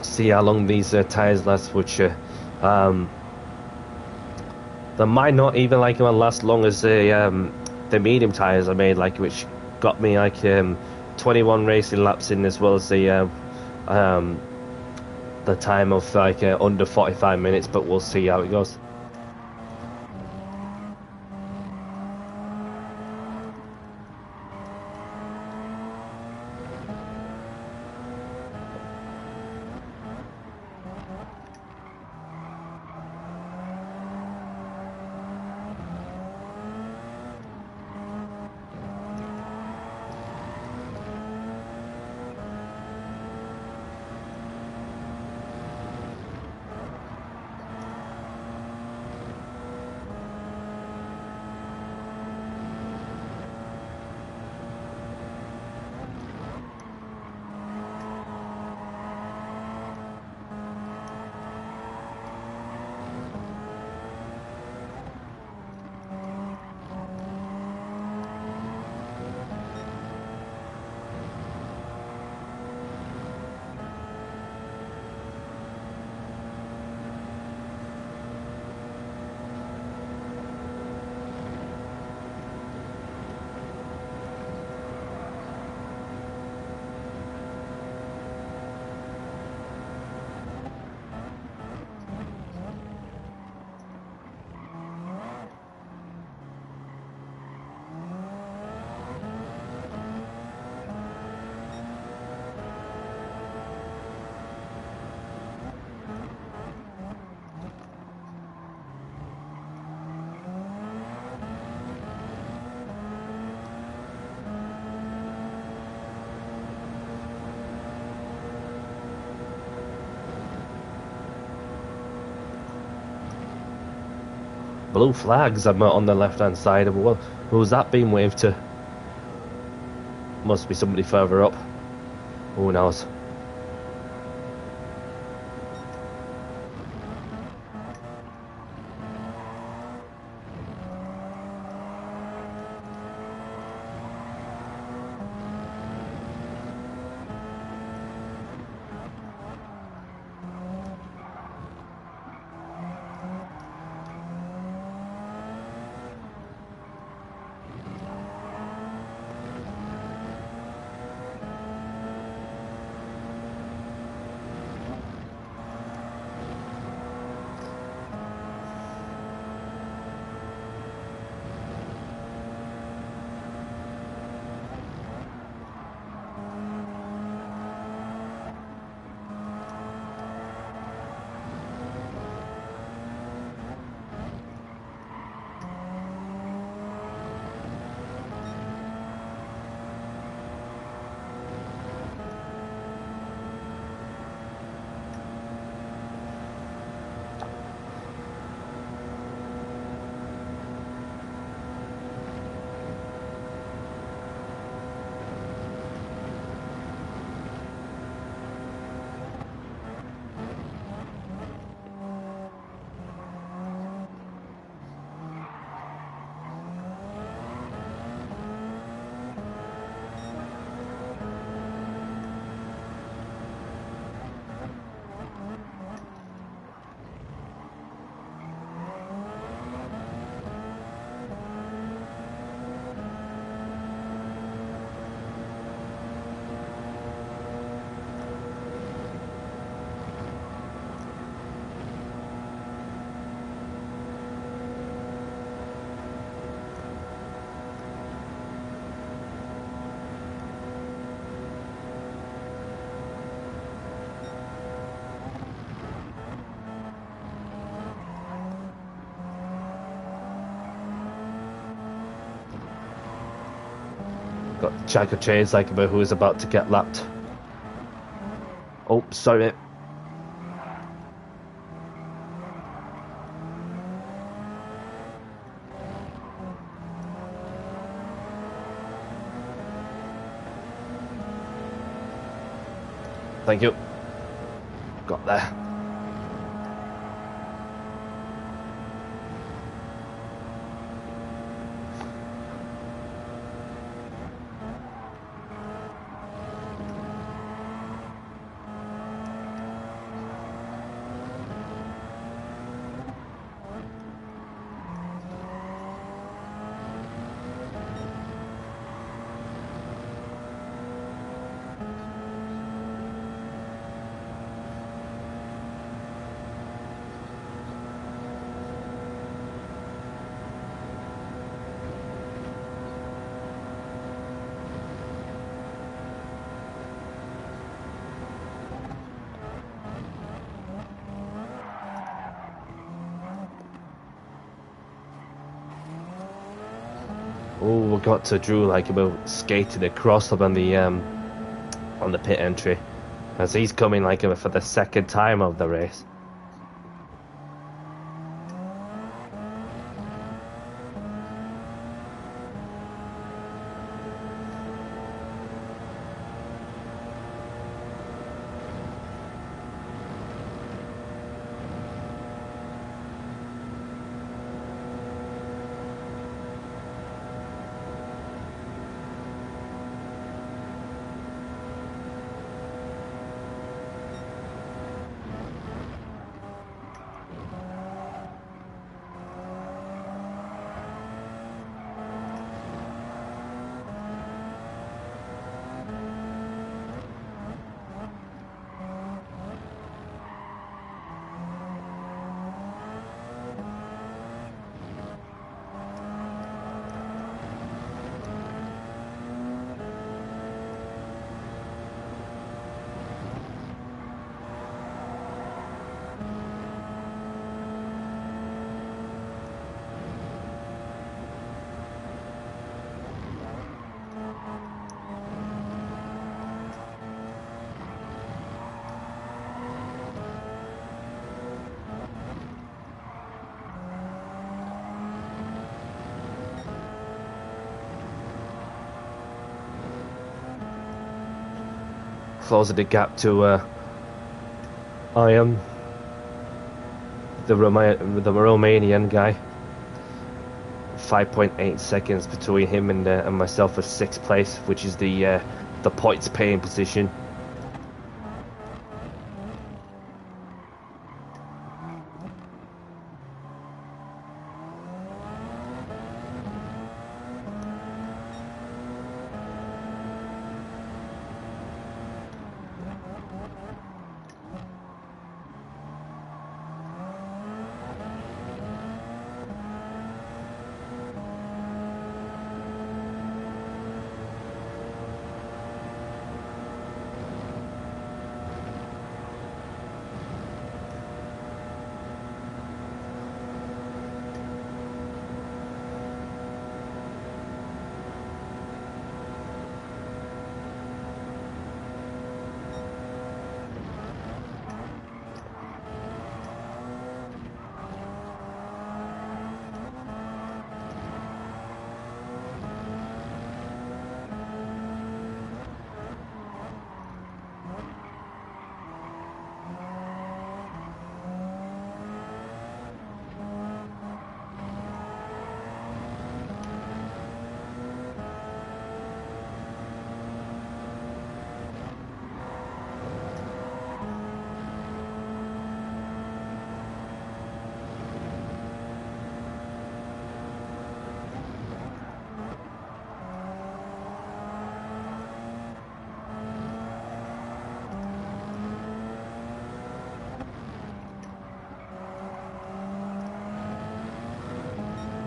See how long these tires last, which they might not even last long as the medium tires I made, which got me 21 racing laps in, as well as the time of under 45 minutes. But we'll see how it goes. blue flags on the left-hand side. Well, who's that being waved to? Must be somebody further up. Who knows? Got Jack Chase like about who is about to get lapped. Oh, sorry. Thank you. Got there. Oh, we got to Drew like about skating across up on the pit entry, as he's coming like for the second time of the race. closing the gap to I am the Romanian guy. 5.8 seconds between him and myself for 6th place, which is the points paying position.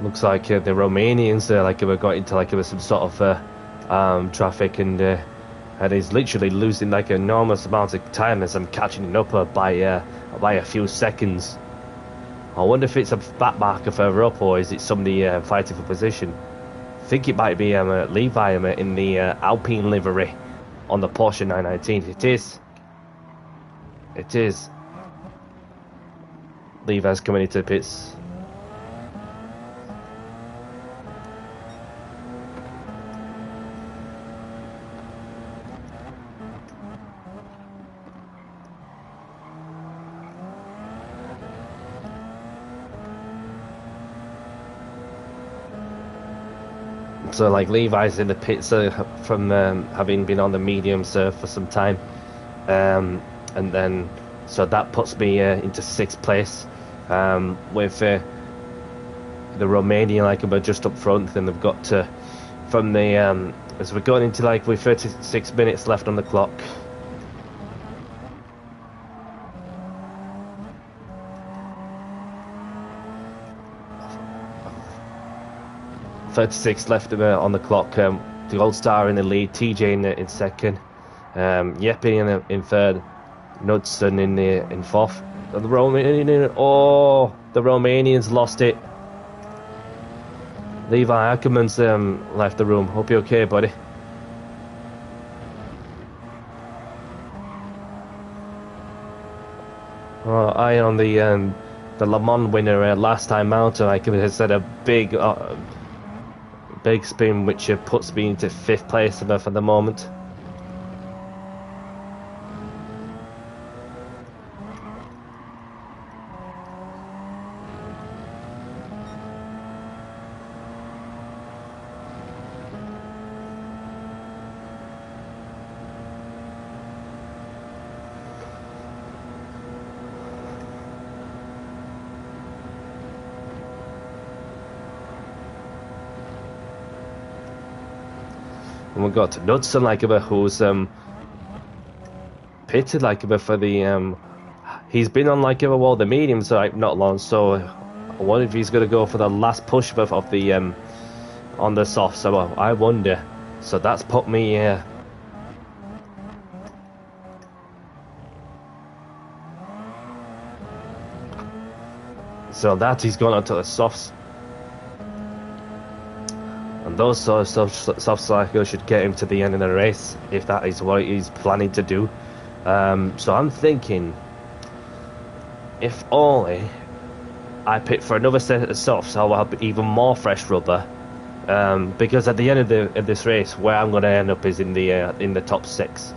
Looks like the Romanians have got into some sort of traffic, and he's literally losing like an enormous amount of time as I'm catching up by a few seconds. I wonder if it's a back marker further up, or is it somebody fighting for position? I think it might be Levi in the Alpine livery on the Porsche 919. It is. It is. Levi's coming into the pits. So Levi's in the pits from having been on the mediums for some time, and then so that puts me into 6th place with the Romanian just up front. Then they've got to from the as we're going into with 36 minutes left on the clock. 36 left on the clock. The Gold Star in the lead, TJ in second, Yeppe in third, Knudsen in fourth. The Romanians lost it. Levi Ackerman's left the room. Hope you're okay, buddy. I on the Le Mans winner last time out, I has said a big spin, which puts me into 5th place for the moment. And we've got Knudsen who's pitted for the he's been on the mediums not long, so I wonder if he's going to go for the last push of the on the soft. So I wonder. So that's put me so that he's gone onto the softs. And those sort of soft cycles should get him to the end of the race, if that is what he's planning to do. So I'm thinking, if only I pick for another set of softs, I'll have even more fresh rubber. Because at the end of this race, where I'm going to end up is in the top 6.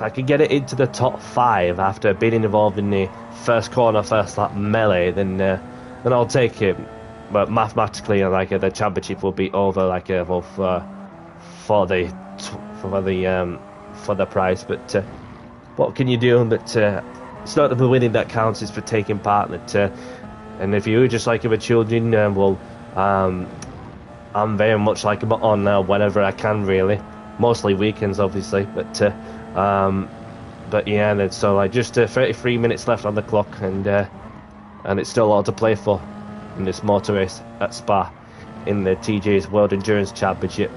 if I could get it into the top 5 after being involved in the first corner, first lap melee, then I'll take it. But mathematically, like the championship will be over, like well, for the for the prize. But what can you do? But it's not the winning that counts; it's for taking part. That and if you just like with children, I'm very much like them on whenever I can, really. Mostly weekends, obviously, but yeah. And so like just 33 minutes left on the clock, and it's still a lot to play for in this motor race at Spa in the TJ's World Endurance Championship.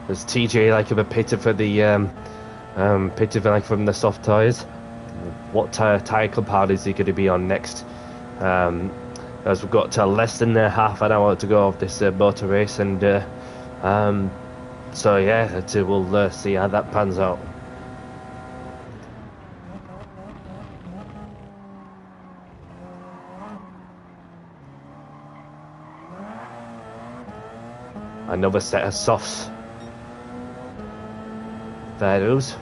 There's TJ like a pit for the pit like from the soft tyres. What tyre compound is he going to be on next? as we've got less than half an hour to go of this motor race, and so yeah, we'll see how that pans out. Another set of softs. There it is.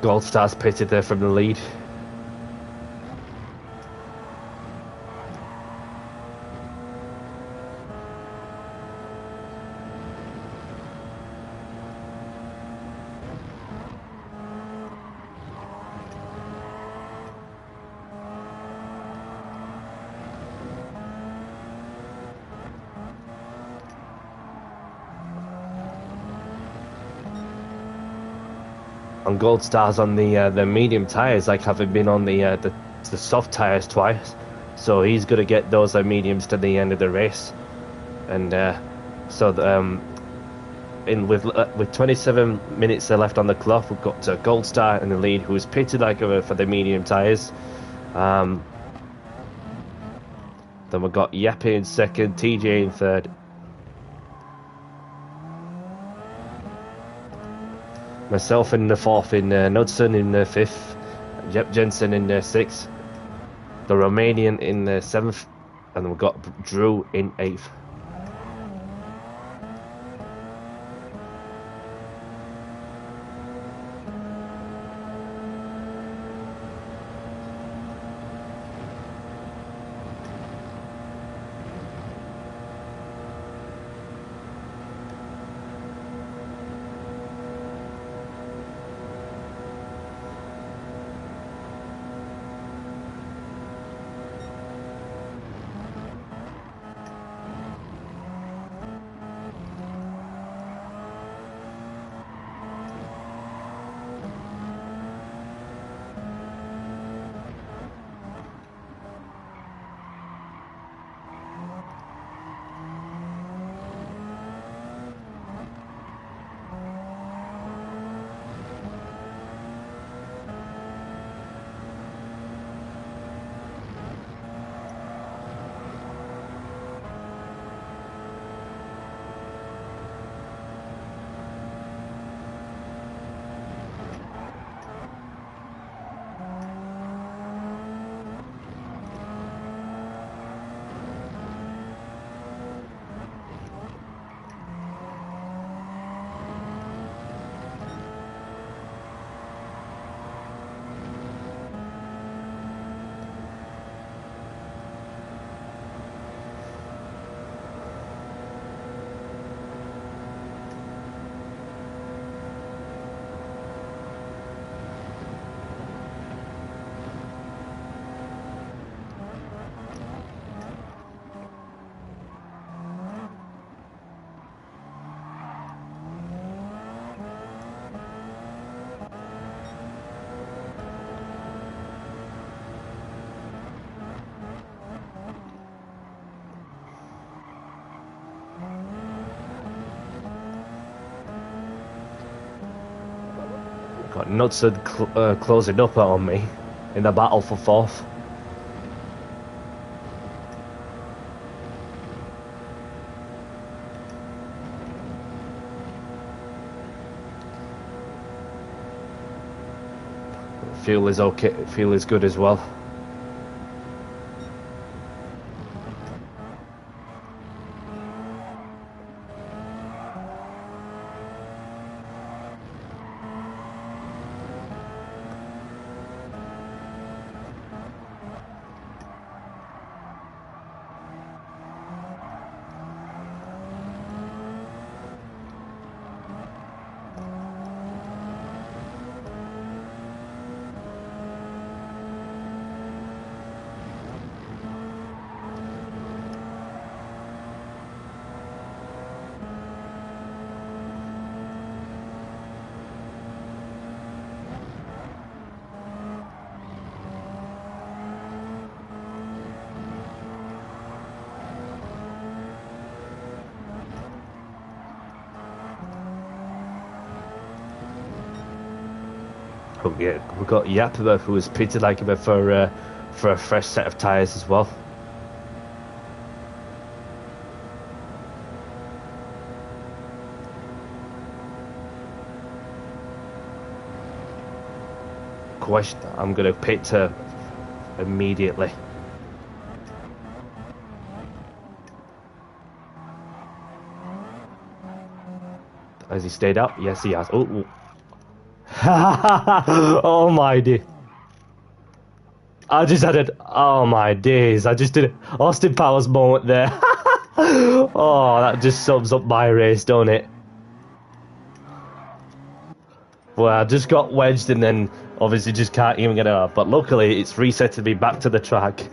Gold Star's pitted there from the lead. And Gold Star's on the medium tyres, like having been on the soft tyres twice, so he's going to get those mediums to the end of the race, and with 27 minutes left on the clock, we've got Gold Star in the lead, who's pitted for the medium tyres. Then we've got Yappy in second, TJ in third. Myself in the fourth, in Knudsen in the fifth, Jep Jensen in the sixth, the Romanian in the seventh, and we've got Drew in eighth. Got Knudsen closing up on me in the battle for fourth. Fuel is okay. Fuel is good as well. We've got Yap who was pitted like him for a fresh set of tyres as well. Question: I'm gonna pit her immediately. Has he stayed up? Yes, he has. Oh, oh my dear. I just had it. Oh my days. I just did an Austin Powers moment there. Oh, that just sums up my race, don't it? Well, I just got wedged and then obviously just can't even get it up. But luckily, it's resetted me back to the track.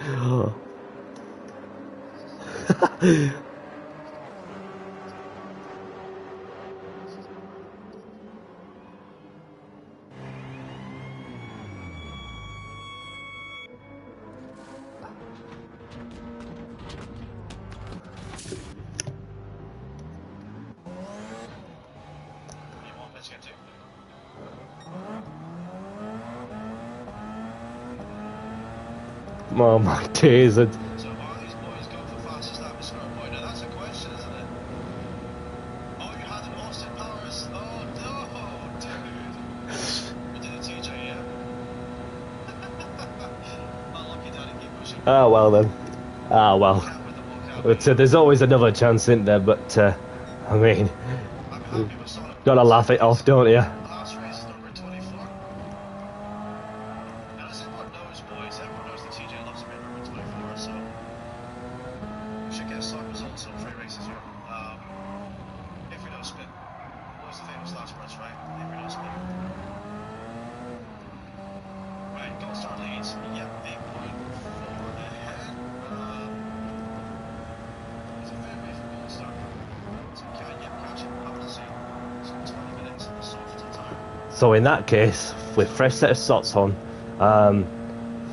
Oh my days. So are these boys going for fastest lap at Scrub Point? Now that's a question, isn't it? Oh, you had an Austin Powers. Oh no, dude. We did a TJ, yeah. Not lucky down and keep pushing. Ah, well then. Ah, well. But there's always another chance, isn't there? But, I mean, gotta laugh it off, don't you? Last race, number 24. And as everyone knows, boys, everyone knows that TJ loves a bit number 24, so we should get some results on 3 races here. If we don't spin. What was the famous last words, right? If we don't spin. Right, Gold Star leads. Yep, 8.4 ahead. It's a fair way from Gold Star. So can Yep catch it? I want to see. It's 20 minutes and the soft tire. So in that case, with fresh set of sots on,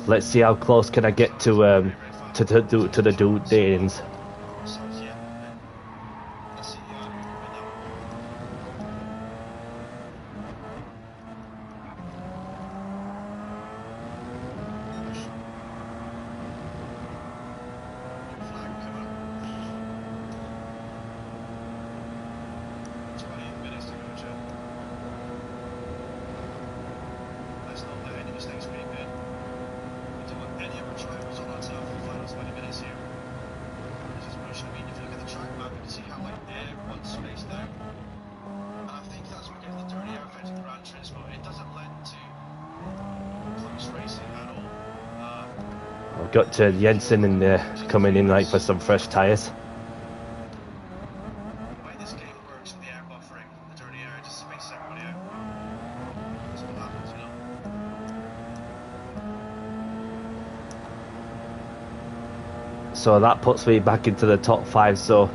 let's see how close can I get to the Danes. Got to Jensen and coming in like for some fresh tyres. The way this game works with the air buffering, the dirty air just spaces everybody out. That's what happens, you know. So that puts me back into the top 5. So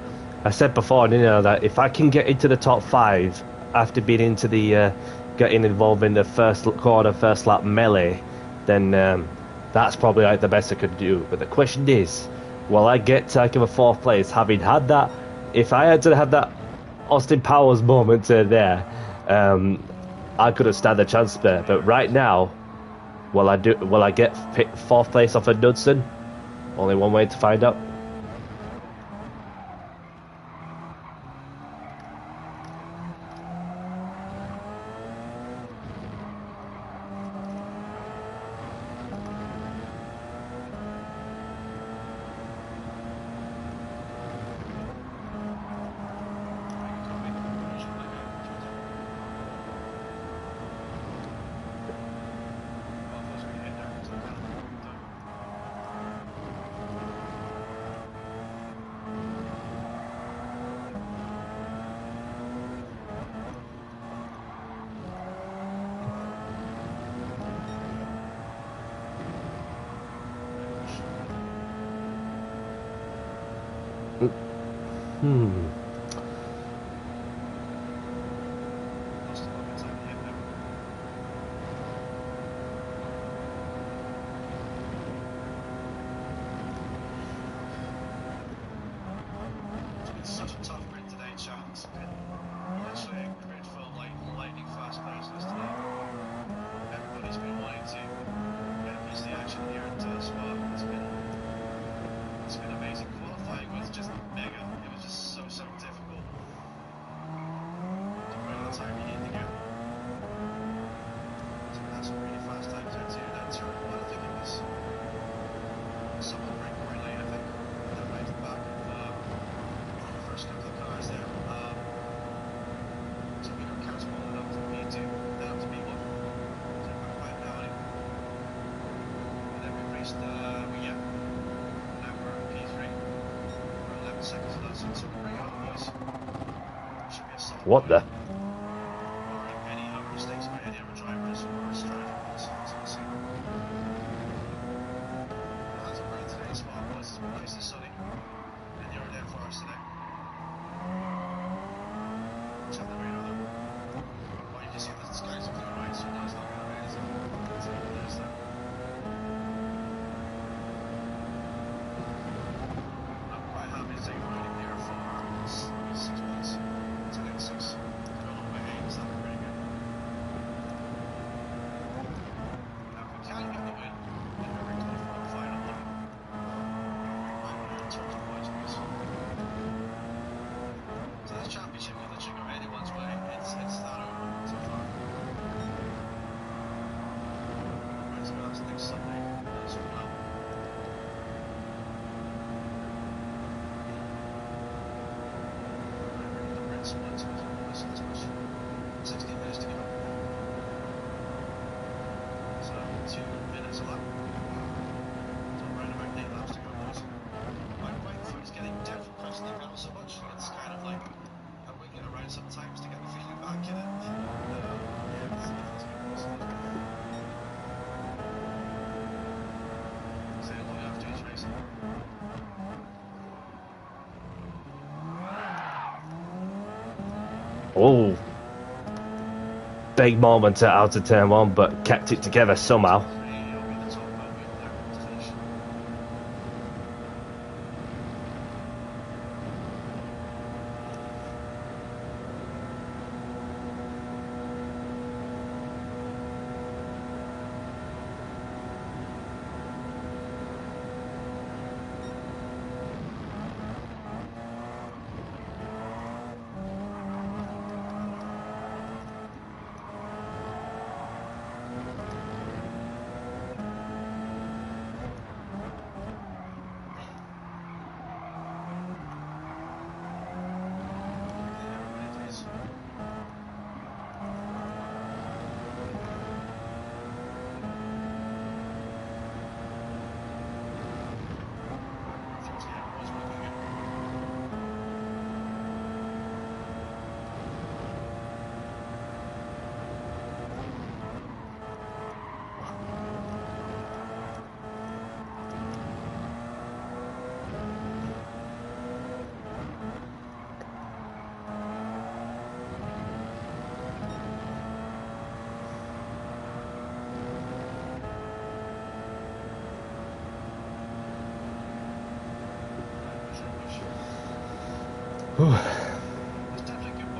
I said before, you know, that if I can get into the top 5 after being into the getting involved in the first quarter, first lap melee, then that's probably like the best I could do. But the question is, will I get to like a 4th place having had that? If I had to have that Austin Powers moment there, I could have stand a chance there. But right now, will I get 4th place off of Knudsen? Only one way to find out. Such a tough grid today, chaps. Literally a grid full of lightning fast cars today. Everybody seconds of that, so bring it on, boys. Should be a solid What point. the? Barring any other mistakes by any other drivers or strategy rules, so we'll see. That's a rain today as well, boys. It's been nice and sunny. And the other day for us today. Except the rain on them. Well, you can see the skies are clear, right? So you know it's not going to rain, is it? It's not going to rain, is it? I'm quite happy to take a riding there for 6 months. To get 6. To go along with 8, so that'd be pretty good. Now, if we can get the win, then we're going to go for the final one. I want to return to points, boys. So this championship can literally go anyone's way. It's that over so far. Right, so that's next Sunday as well. Right, we're going to rinse once. Let's push. 16 minutes to go. So 2 minutes left. So around about 8 laps to go, boys. My right foot is getting dead from pressing the pedal so much. It's kind of like I'm winging around sometimes to get the feeling back in it. Yeah, it's good, boys. Say hello after each race. Oh. Big moment out of turn 1, but kept it together somehow.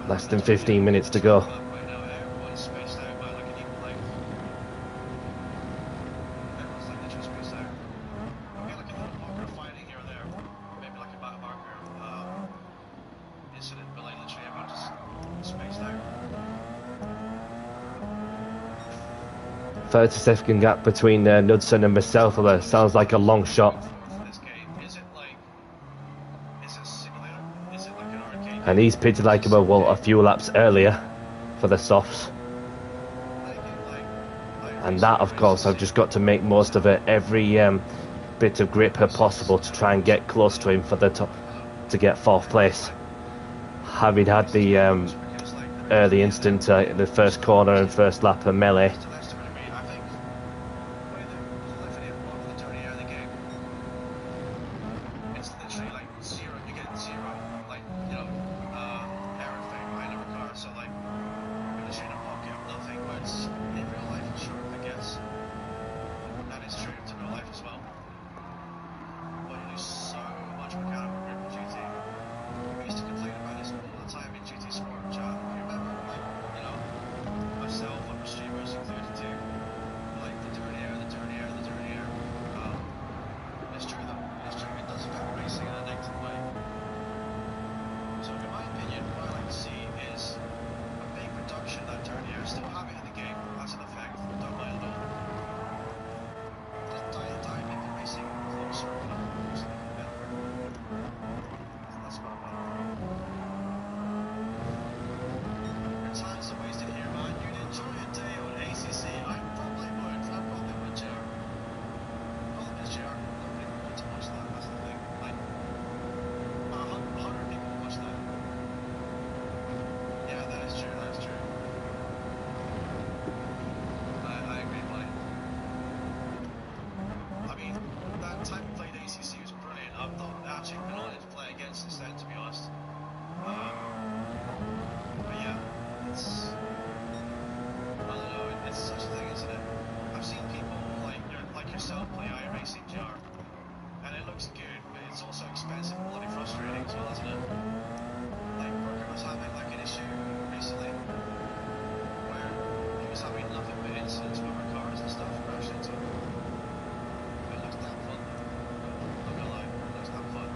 Less than 15 minutes to go. Everyone's spaced out by like an equal length. Everyone's like literally spaced out. We'll get like a little pocket of fighting here or there. Maybe like a back marker incident, but like literally everyone just spaced out. 30-second gap between Knudsen and myself. Although sounds like a long shot. For this game, is it a simulator? Is it like an arcade? And he's pitted like a few laps earlier for the softs. And that, of course, I've just got to make most of it. Every bit of grip possible to try and get close to him for the top to get 4th place. Having had the early instant in the first corner and first lap of melee. Myself, other streamers included, in order to play against instead, to be honest. But yeah, it's, I don't know, it's such a thing, isn't it? I've seen people like yourself play iRacing GR, and it looks good, but it's also expensive and bloody frustrating as well, isn't it? Like Burger was having like an issue recently where he was having nothing but incidents with our cars and stuff crashed into him. But it looks damn fun. Not gonna lie, it looks damn fun.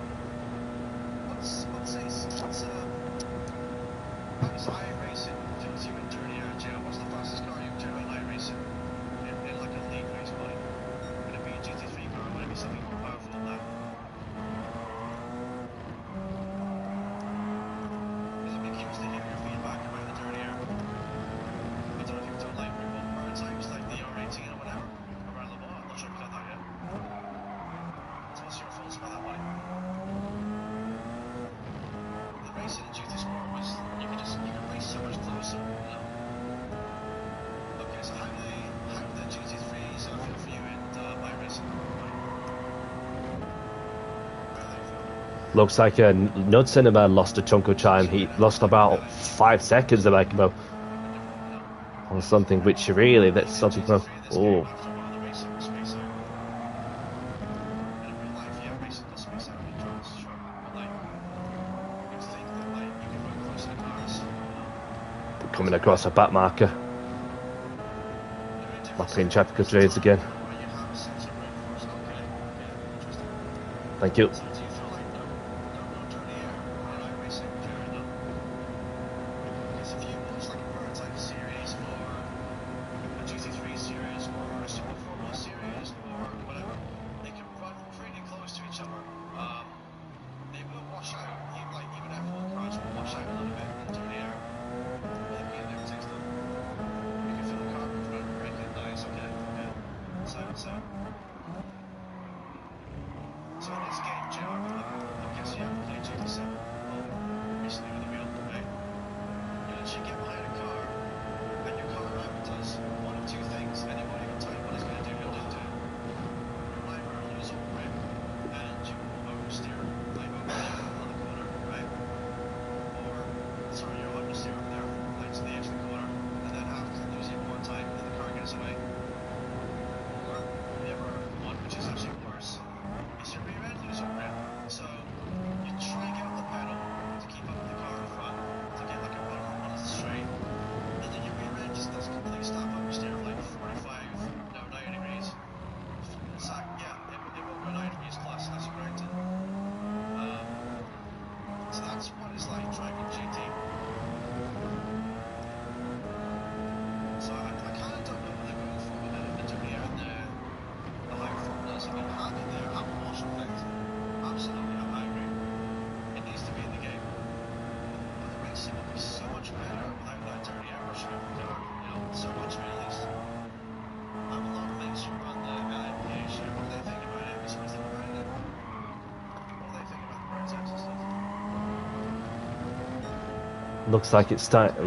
How's iRacing feels you in dirty air jail? What's the fastest car you've driven in iRacing? In like a league race, buddy? Would it be a GT3 car? Would it be something more powerful than that? Because I'd be curious to hear your feedback about the dirty air. I don't know if you've done like remote prototypes like the R18 or whatever around Le Mans. I'm not sure if you've done that yet. So what's your thoughts about that, buddy? The racing in GT Sport was you could race so much closer, you know. Okay, so how do the GT3s feel for you in iRacing? How do they feel? Looks like Nud Cinema lost a chunk of time. He lost about 5 seconds of like, or something, which really, that's something from, oh. Coming across a back marker. Lapping traffic trades again. Thank you. So in this game, JR, I guess you haven't played TJC recently with the wheel, right? You literally get behind a car, and your car either does one of two things, and you won't even tell you what it's going to do, you'll just do it. You'll either lose all grip, and you oversteer, like over there on the corner, right? Or, sorry, you're understeer over there, like to the edge of the corner, and then after losing more time, and the car gets away. Or, the other one, which is actually worse, is your rear end lose all grip. So you try and get on the pedal to keep up with the car in front to get like a run on the straight, and then your rear end just does complete stop oversteer of like 45, no 90 degrees. It's like, yeah, it will go 90 degrees plus, that's correct. So that's what it's like driving GT. So I kind of don't know what they're going for with the dirty air and the higher formulas. I mean, having their Apple Watch effect, absolutely, I agree. It needs to be in the game. But the racing would be so much better without that dirty air rushing over the car. You know, so much better at least. I have a lot of mates who run the LMPA show. What do they think about it? What's they think about it? What do they think about the prototypes and stuff? Looks like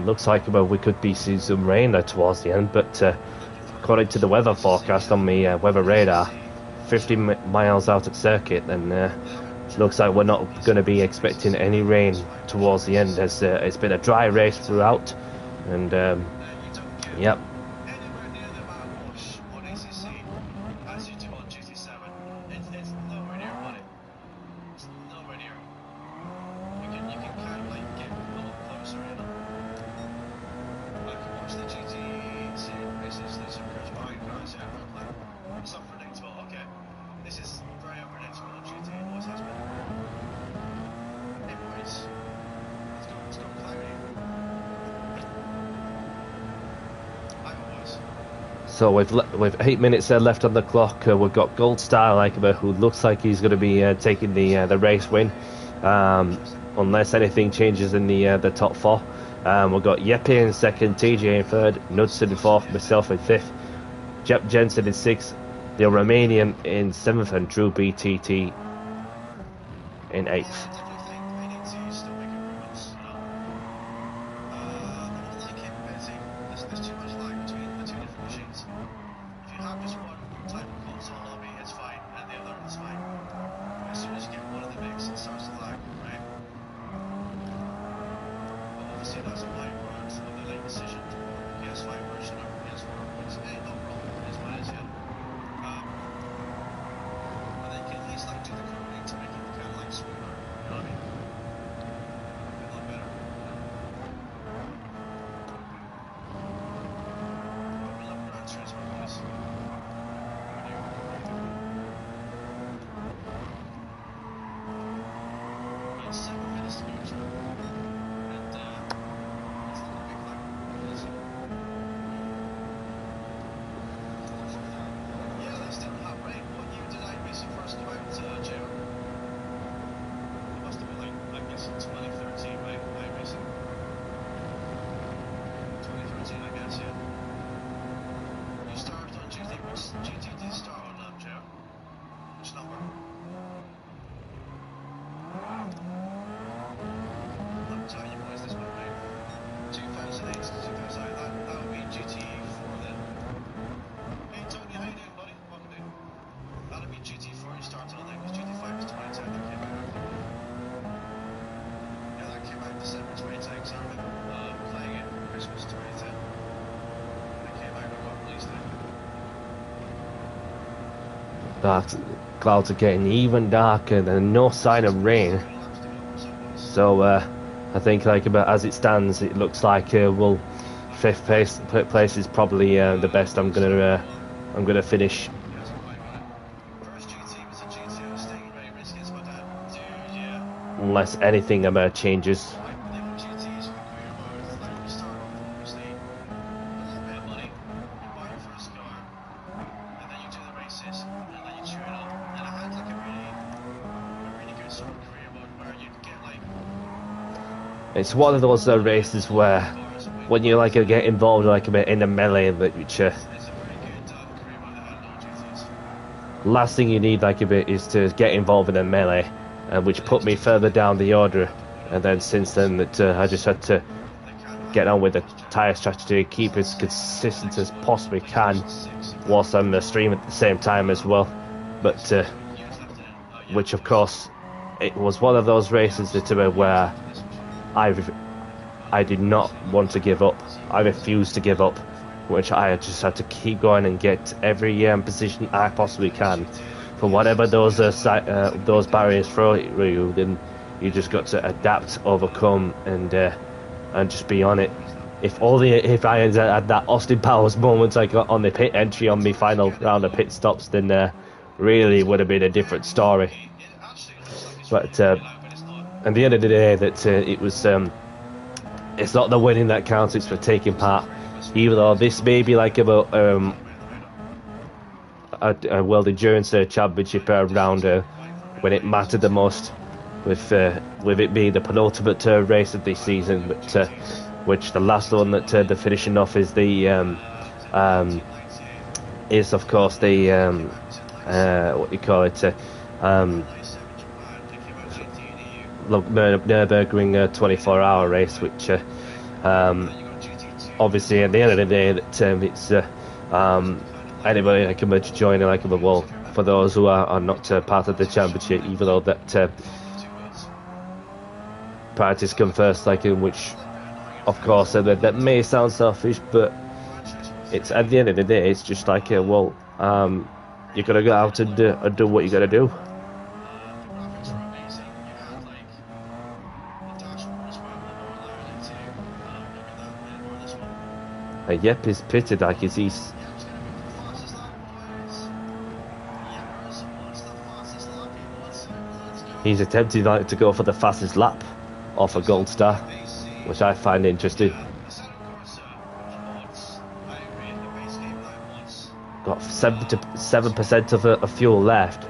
looks like we could be seeing some rain there towards the end, but according to the weather forecast on the weather radar, 50 miles out of circuit, and looks like we're not going to be expecting any rain towards the end, as it's been a dry race throughout, and yep. Anywhere near the amount of wash on ACC as you do on GT7, it's nowhere near, buddy. It's nowhere near. You can kind of like get a little closer, you know. I can watch the GT races, there's some corresponding cars, yeah, like it's unpredictable. Okay, this is very unpredictable on GT, it always has been. Anyways, let's go cloudy. So with 8 minutes left on the clock, we've got Gold Star Lakeman, who looks like he's going to be taking the race win, unless anything changes in the top four. We've got Yeppe in second, TJ in third, Knudsen in fourth, myself in fifth, Jep Jensen in sixth, the Romanian in seventh, and Drew BTT in eighth. As soon as you get one of the mix, it's see it as a byproduct of the late decision to go the PS5 version over PS4, which hey, no problem, it is what it is, yeah. But they can at least like do the coding to make it kind of like smoother, you know what I mean? A lot better. We love Gran Turismo, guys. It's 7 minutes to go through, and it's not gonna be clever. Yeah, that's still not right. What year did iRacing first come out, JR? It must have been like, I guess, 2013, right? iRacing. 2013, I guess, yeah. You started on GT. Which GT did you start on, JR? Which number? I'm telling you boys, this one, right? 2008 to 2009, that would be GT4 then. Hey Tony, how you doing, buddy? Welcome in. That would be GT4 you started on then, because GT5 is 2010 that came out. Yeah, that came out December 2010, because I remember playing it Christmas 2010. It came out and got released then. That clouds are getting even darker and no sign of rain. So I think like about as it stands, it looks like well, fifth place is probably the best I'm gonna finish. First GT was a GT staying very risky, it's my dad. Dude, yeah. Unless anything changes. I believe in GTs for career mode, like you start off obviously with a little bit of money, you buy your first car, and then you do the races, and then you tune it up. And I had like a really good sort of career mode where you could get like It's one of those races where when you like get involved like a bit in the melee, which it's a very good career mode that had no GTs. last thing you need like a bit is to get involved in a melee, which put me further down the order. And then since then, that I just had to get on with the tyre strategy, keep as consistent as possibly can, whilst I'm streaming at the same time as well. But which of course, it was one of those races that where I did not want to give up. I refused to give up, which I just had to keep going and get every position I possibly can. For whatever those barriers throw at you, then you just got to adapt, overcome, and just be on it. If I had that Austin Powers moment I got on the pit entry on my final round of pit stops, then really would have been a different story. But at the end of the day, that it was. It's not the winning that counts; it's for taking part. Even though this may be like about a World Endurance Championship round when it mattered the most, with it being the penultimate race of this season, but which the last one that the finishing off is the is of course the what you call it Nürburgring 24-hour race, which obviously at the end of the day that it's anybody that can join like a well for those who are not part of the championship, even though that priorities come first, like in which of course that may sound selfish, but it's at the end of the day it's just like you gotta go out and do what you gotta do. Yep, he's pitted like he's attempting like to go for the fastest lap off a gold star, which I find interesting. Got 7% of a fuel left.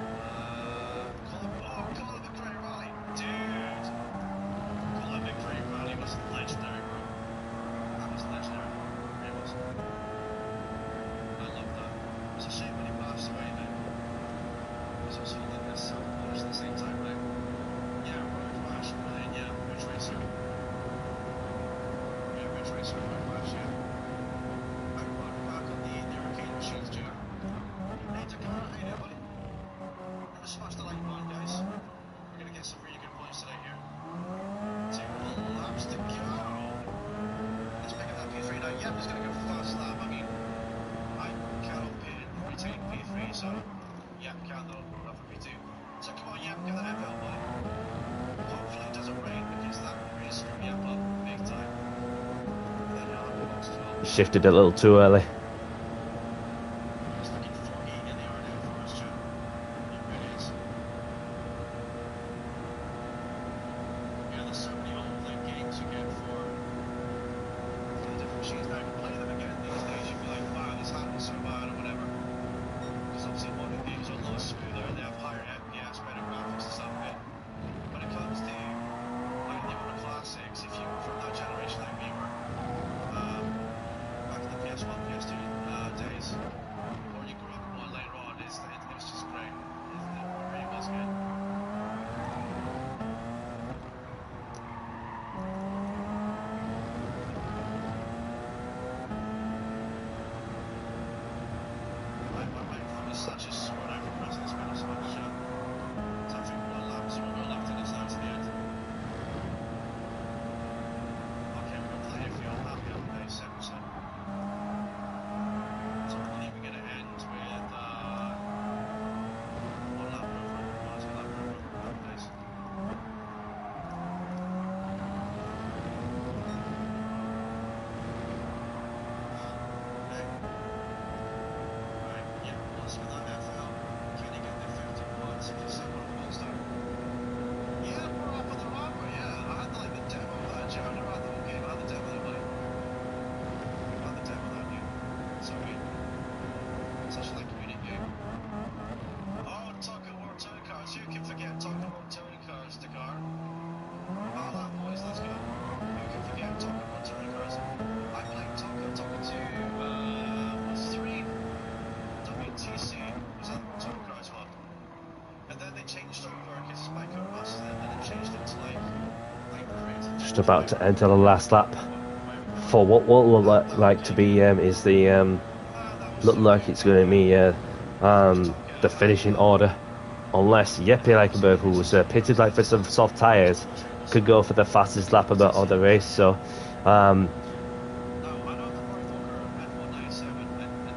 shifted a little too early. It's looking foggy in the hour now for us, Joe. It really is. Yeah, there's so many old games you get for the different machines. Now, if you play them again these days, you'd be like, wow, this happened so bad or whatever. Because obviously modern games are a lot smoother, they have higher FPS, better graphics and stuff, but when it comes to like the older classics, if you were from that generation like we were, back in the PS1, PS2 days, or you grew up with one later on, it was just great. It really was good. My phone is such a sword over pressing this pedal so much. So I think one lap is what we're left in this now to the end. Okay, we've got plenty of fuel, happy on day 7%. So I believe we're going to end with one lap over, well, 2 lap over, happy days. Okay. Right, yeah, what's with that FL? Can you get the 50 points if you set one of the goals down? Yeah, we're up on the ramper, yeah. I had like the demo of that, Joe. I never had the whole game. I had the demo of that, I had the demo of that game. So good. Such like a unique game. Oh, Taco World Touring Cars. Who can forget Taco World Touring Cars, Dakar? All that, boys, let's go. Who can forget Taco World Touring Cars? I played Taco 2, was 3, WTC, was that the World Touring Cars one? And then they changed over, because my code master then, and then changed it to like grid. Just about to enter the last lap for what will look like to be is the look like it's going to be the finishing order, unless Jeppe Leikenberg, who was pitted like for some soft tyres, could go for the fastest lap of the race. So No, I know the North Walker F197 and the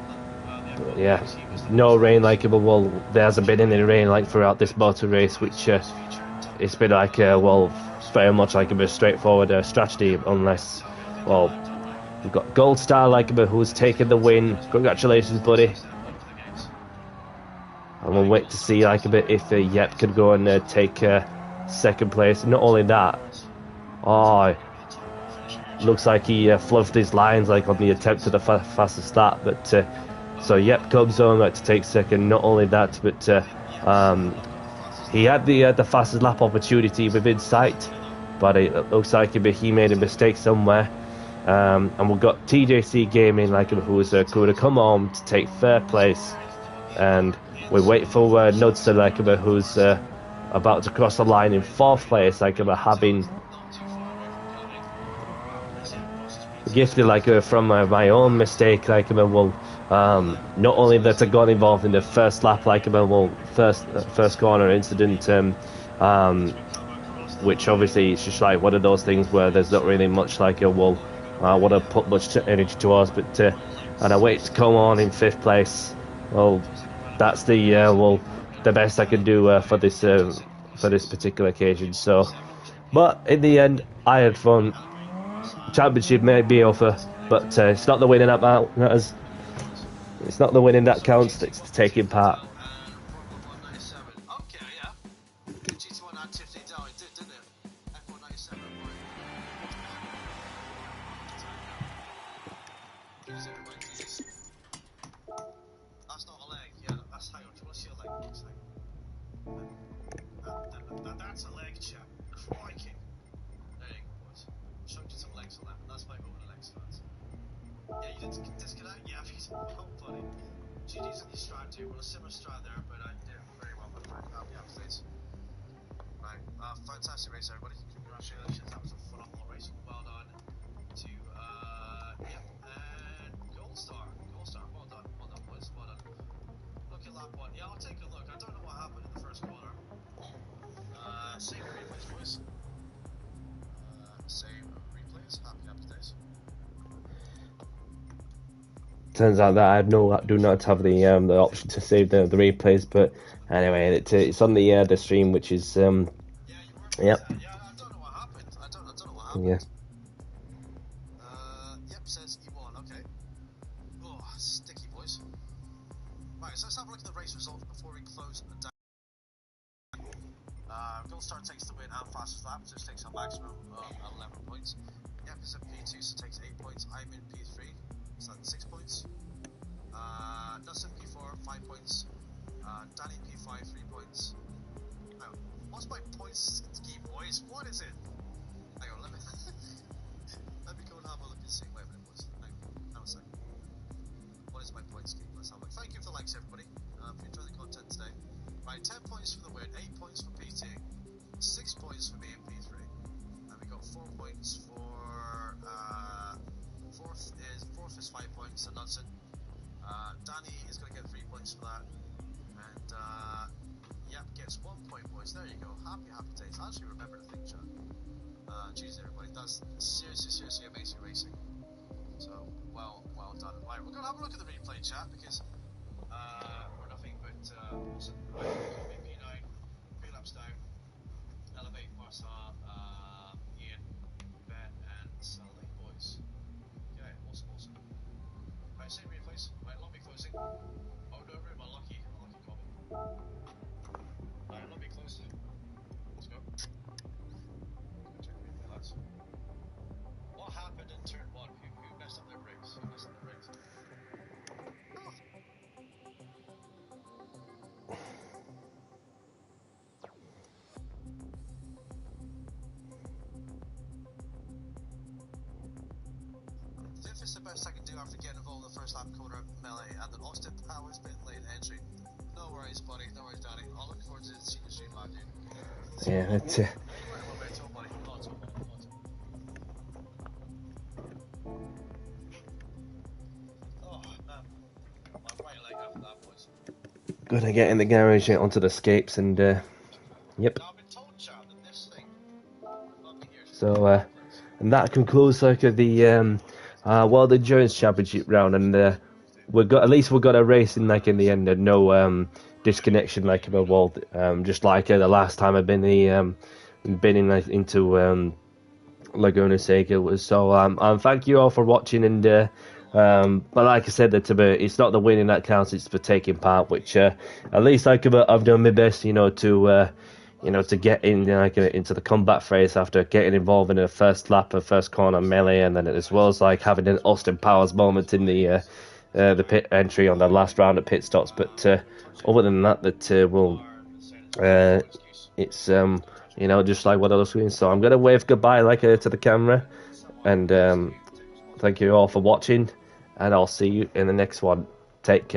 F1 yeah, race, he was the no rain like it, but well, there hasn't been any rain like throughout this motor race, which it's been like well, very much like a straightforward strategy, unless well, we've got Gold Star like who's taken the win. Congratulations, buddy. And we'll wait to see like a bit if Yep could go and take second place. Not only that, looks like he fluffed his lines like on the attempt to the fastest start. But so Yep comes on to take second. Not only that, but he had the fastest lap opportunity within sight, but it looks like he made a mistake somewhere. And we've got TJC Gaming like who is going to come on to take third place, and we wait for Nudster like who's about to cross the line in fourth place, like having gifted like from my own mistake, like well, not only that I got involved in the first lap, like well, first corner incident, which obviously it's just like one of those things where there's not really much like I want to put much energy towards, but and I wait to come on in fifth place. Well, that's the best I can do for this particular occasion. So, but in the end, I had fun. Championship may be over, but it's not the winning that matters. It's not the winning that counts. It's the taking part. Okay, yeah. GT1 had Tiffany down, it did, didn't it? F197, that's not a leg, yeah, that's hang on, do you want to see a leg? Looks like. That's a leg, chap. Crikey. There you go, boys. Showed you some legs on that, but that's my moment of legs, guys. Yeah, you did disconnect? Yeah, because oh, buddy. GD's in the strand too, well, a similar strand there, but I did very well, but I'm happy after this. Right, fantastic race, everybody. Congratulations, that was a phenomenal race. Well done to, yep, and Gold Star, well done, boys, well done. Look at lap 1, yeah, I'll take a look. I don't know what happened in the first corner. Same replays, boys. Same replays, happy days. Turns out that I do not have the option to save the replays, but anyway, it's on the stream, which is Yeah, you were. yep. Yeah, I don't know what happened. I don't know what happened. Yeah. Yep, says E1, okay. laps, which takes a maximum of 11 points. Yep is in P2, so takes 8 points. I'm in P3, so that's 6 points. Dustin P4, 5 points. Danny P5, 3 points. Now, what's my points scheme, boys? What is it? Hang on, let me go and have a look and see. Wait a minute, boys. Hang on a second. What is my points scheme? Let's have a look. Thank you for the likes, everybody. If you enjoy the content today. Right, 10 points for the win, 8 points for P2, 6 points for me in P3. And we got 4 points for fourth is 5 points, so Knudsen. Danny is going to get 3 points for that. And yep, gets 1 point, boys. There you go. Happy days. I actually remember the thing, chat. Cheers, everybody. That's seriously amazing racing. So, well done. Right, we're going to have a look at the replay, chat, because we're nothing but awesome. Right, P9, 3 laps down. Elevate, Marcel, Ian, Ben, and Sally, boys. Okay, awesome. Right, same replays. Right, lobby closing. Oh no, room, unlucky comment. Right, lobby closed. Let's go. Check the replay, lads. What happened in turn 1? Who messed up their brakes? If it's the best I can do after getting involved in the first lap corner melee and then Austin Powers bit late entry. No worries, buddy. No worries, Danny. I'll look forward to the senior stream live, dude. Yeah, that's Oh, man. My right leg after that, boys. gonna get in the garage onto the escapes and yep. Now, I've been told, chat, that this thing. So and that concludes the World Endurance Championship round, and we got a race in in the end, and no disconnection like in the world, just like the last time I've been into Laguna Seca. So thank you all for watching, and but like I said, it's not the winning that counts; it's for taking part. Which at least I've done my best, to get in into the combat phase after getting involved in the first lap of first corner melee, and then as well as having an Austin Powers moment in the pit entry on the last round of pit stops. But other than that, it's just like what I was doing. So I'm gonna wave goodbye to the camera, and thank you all for watching, and I'll see you in the next one. Take care.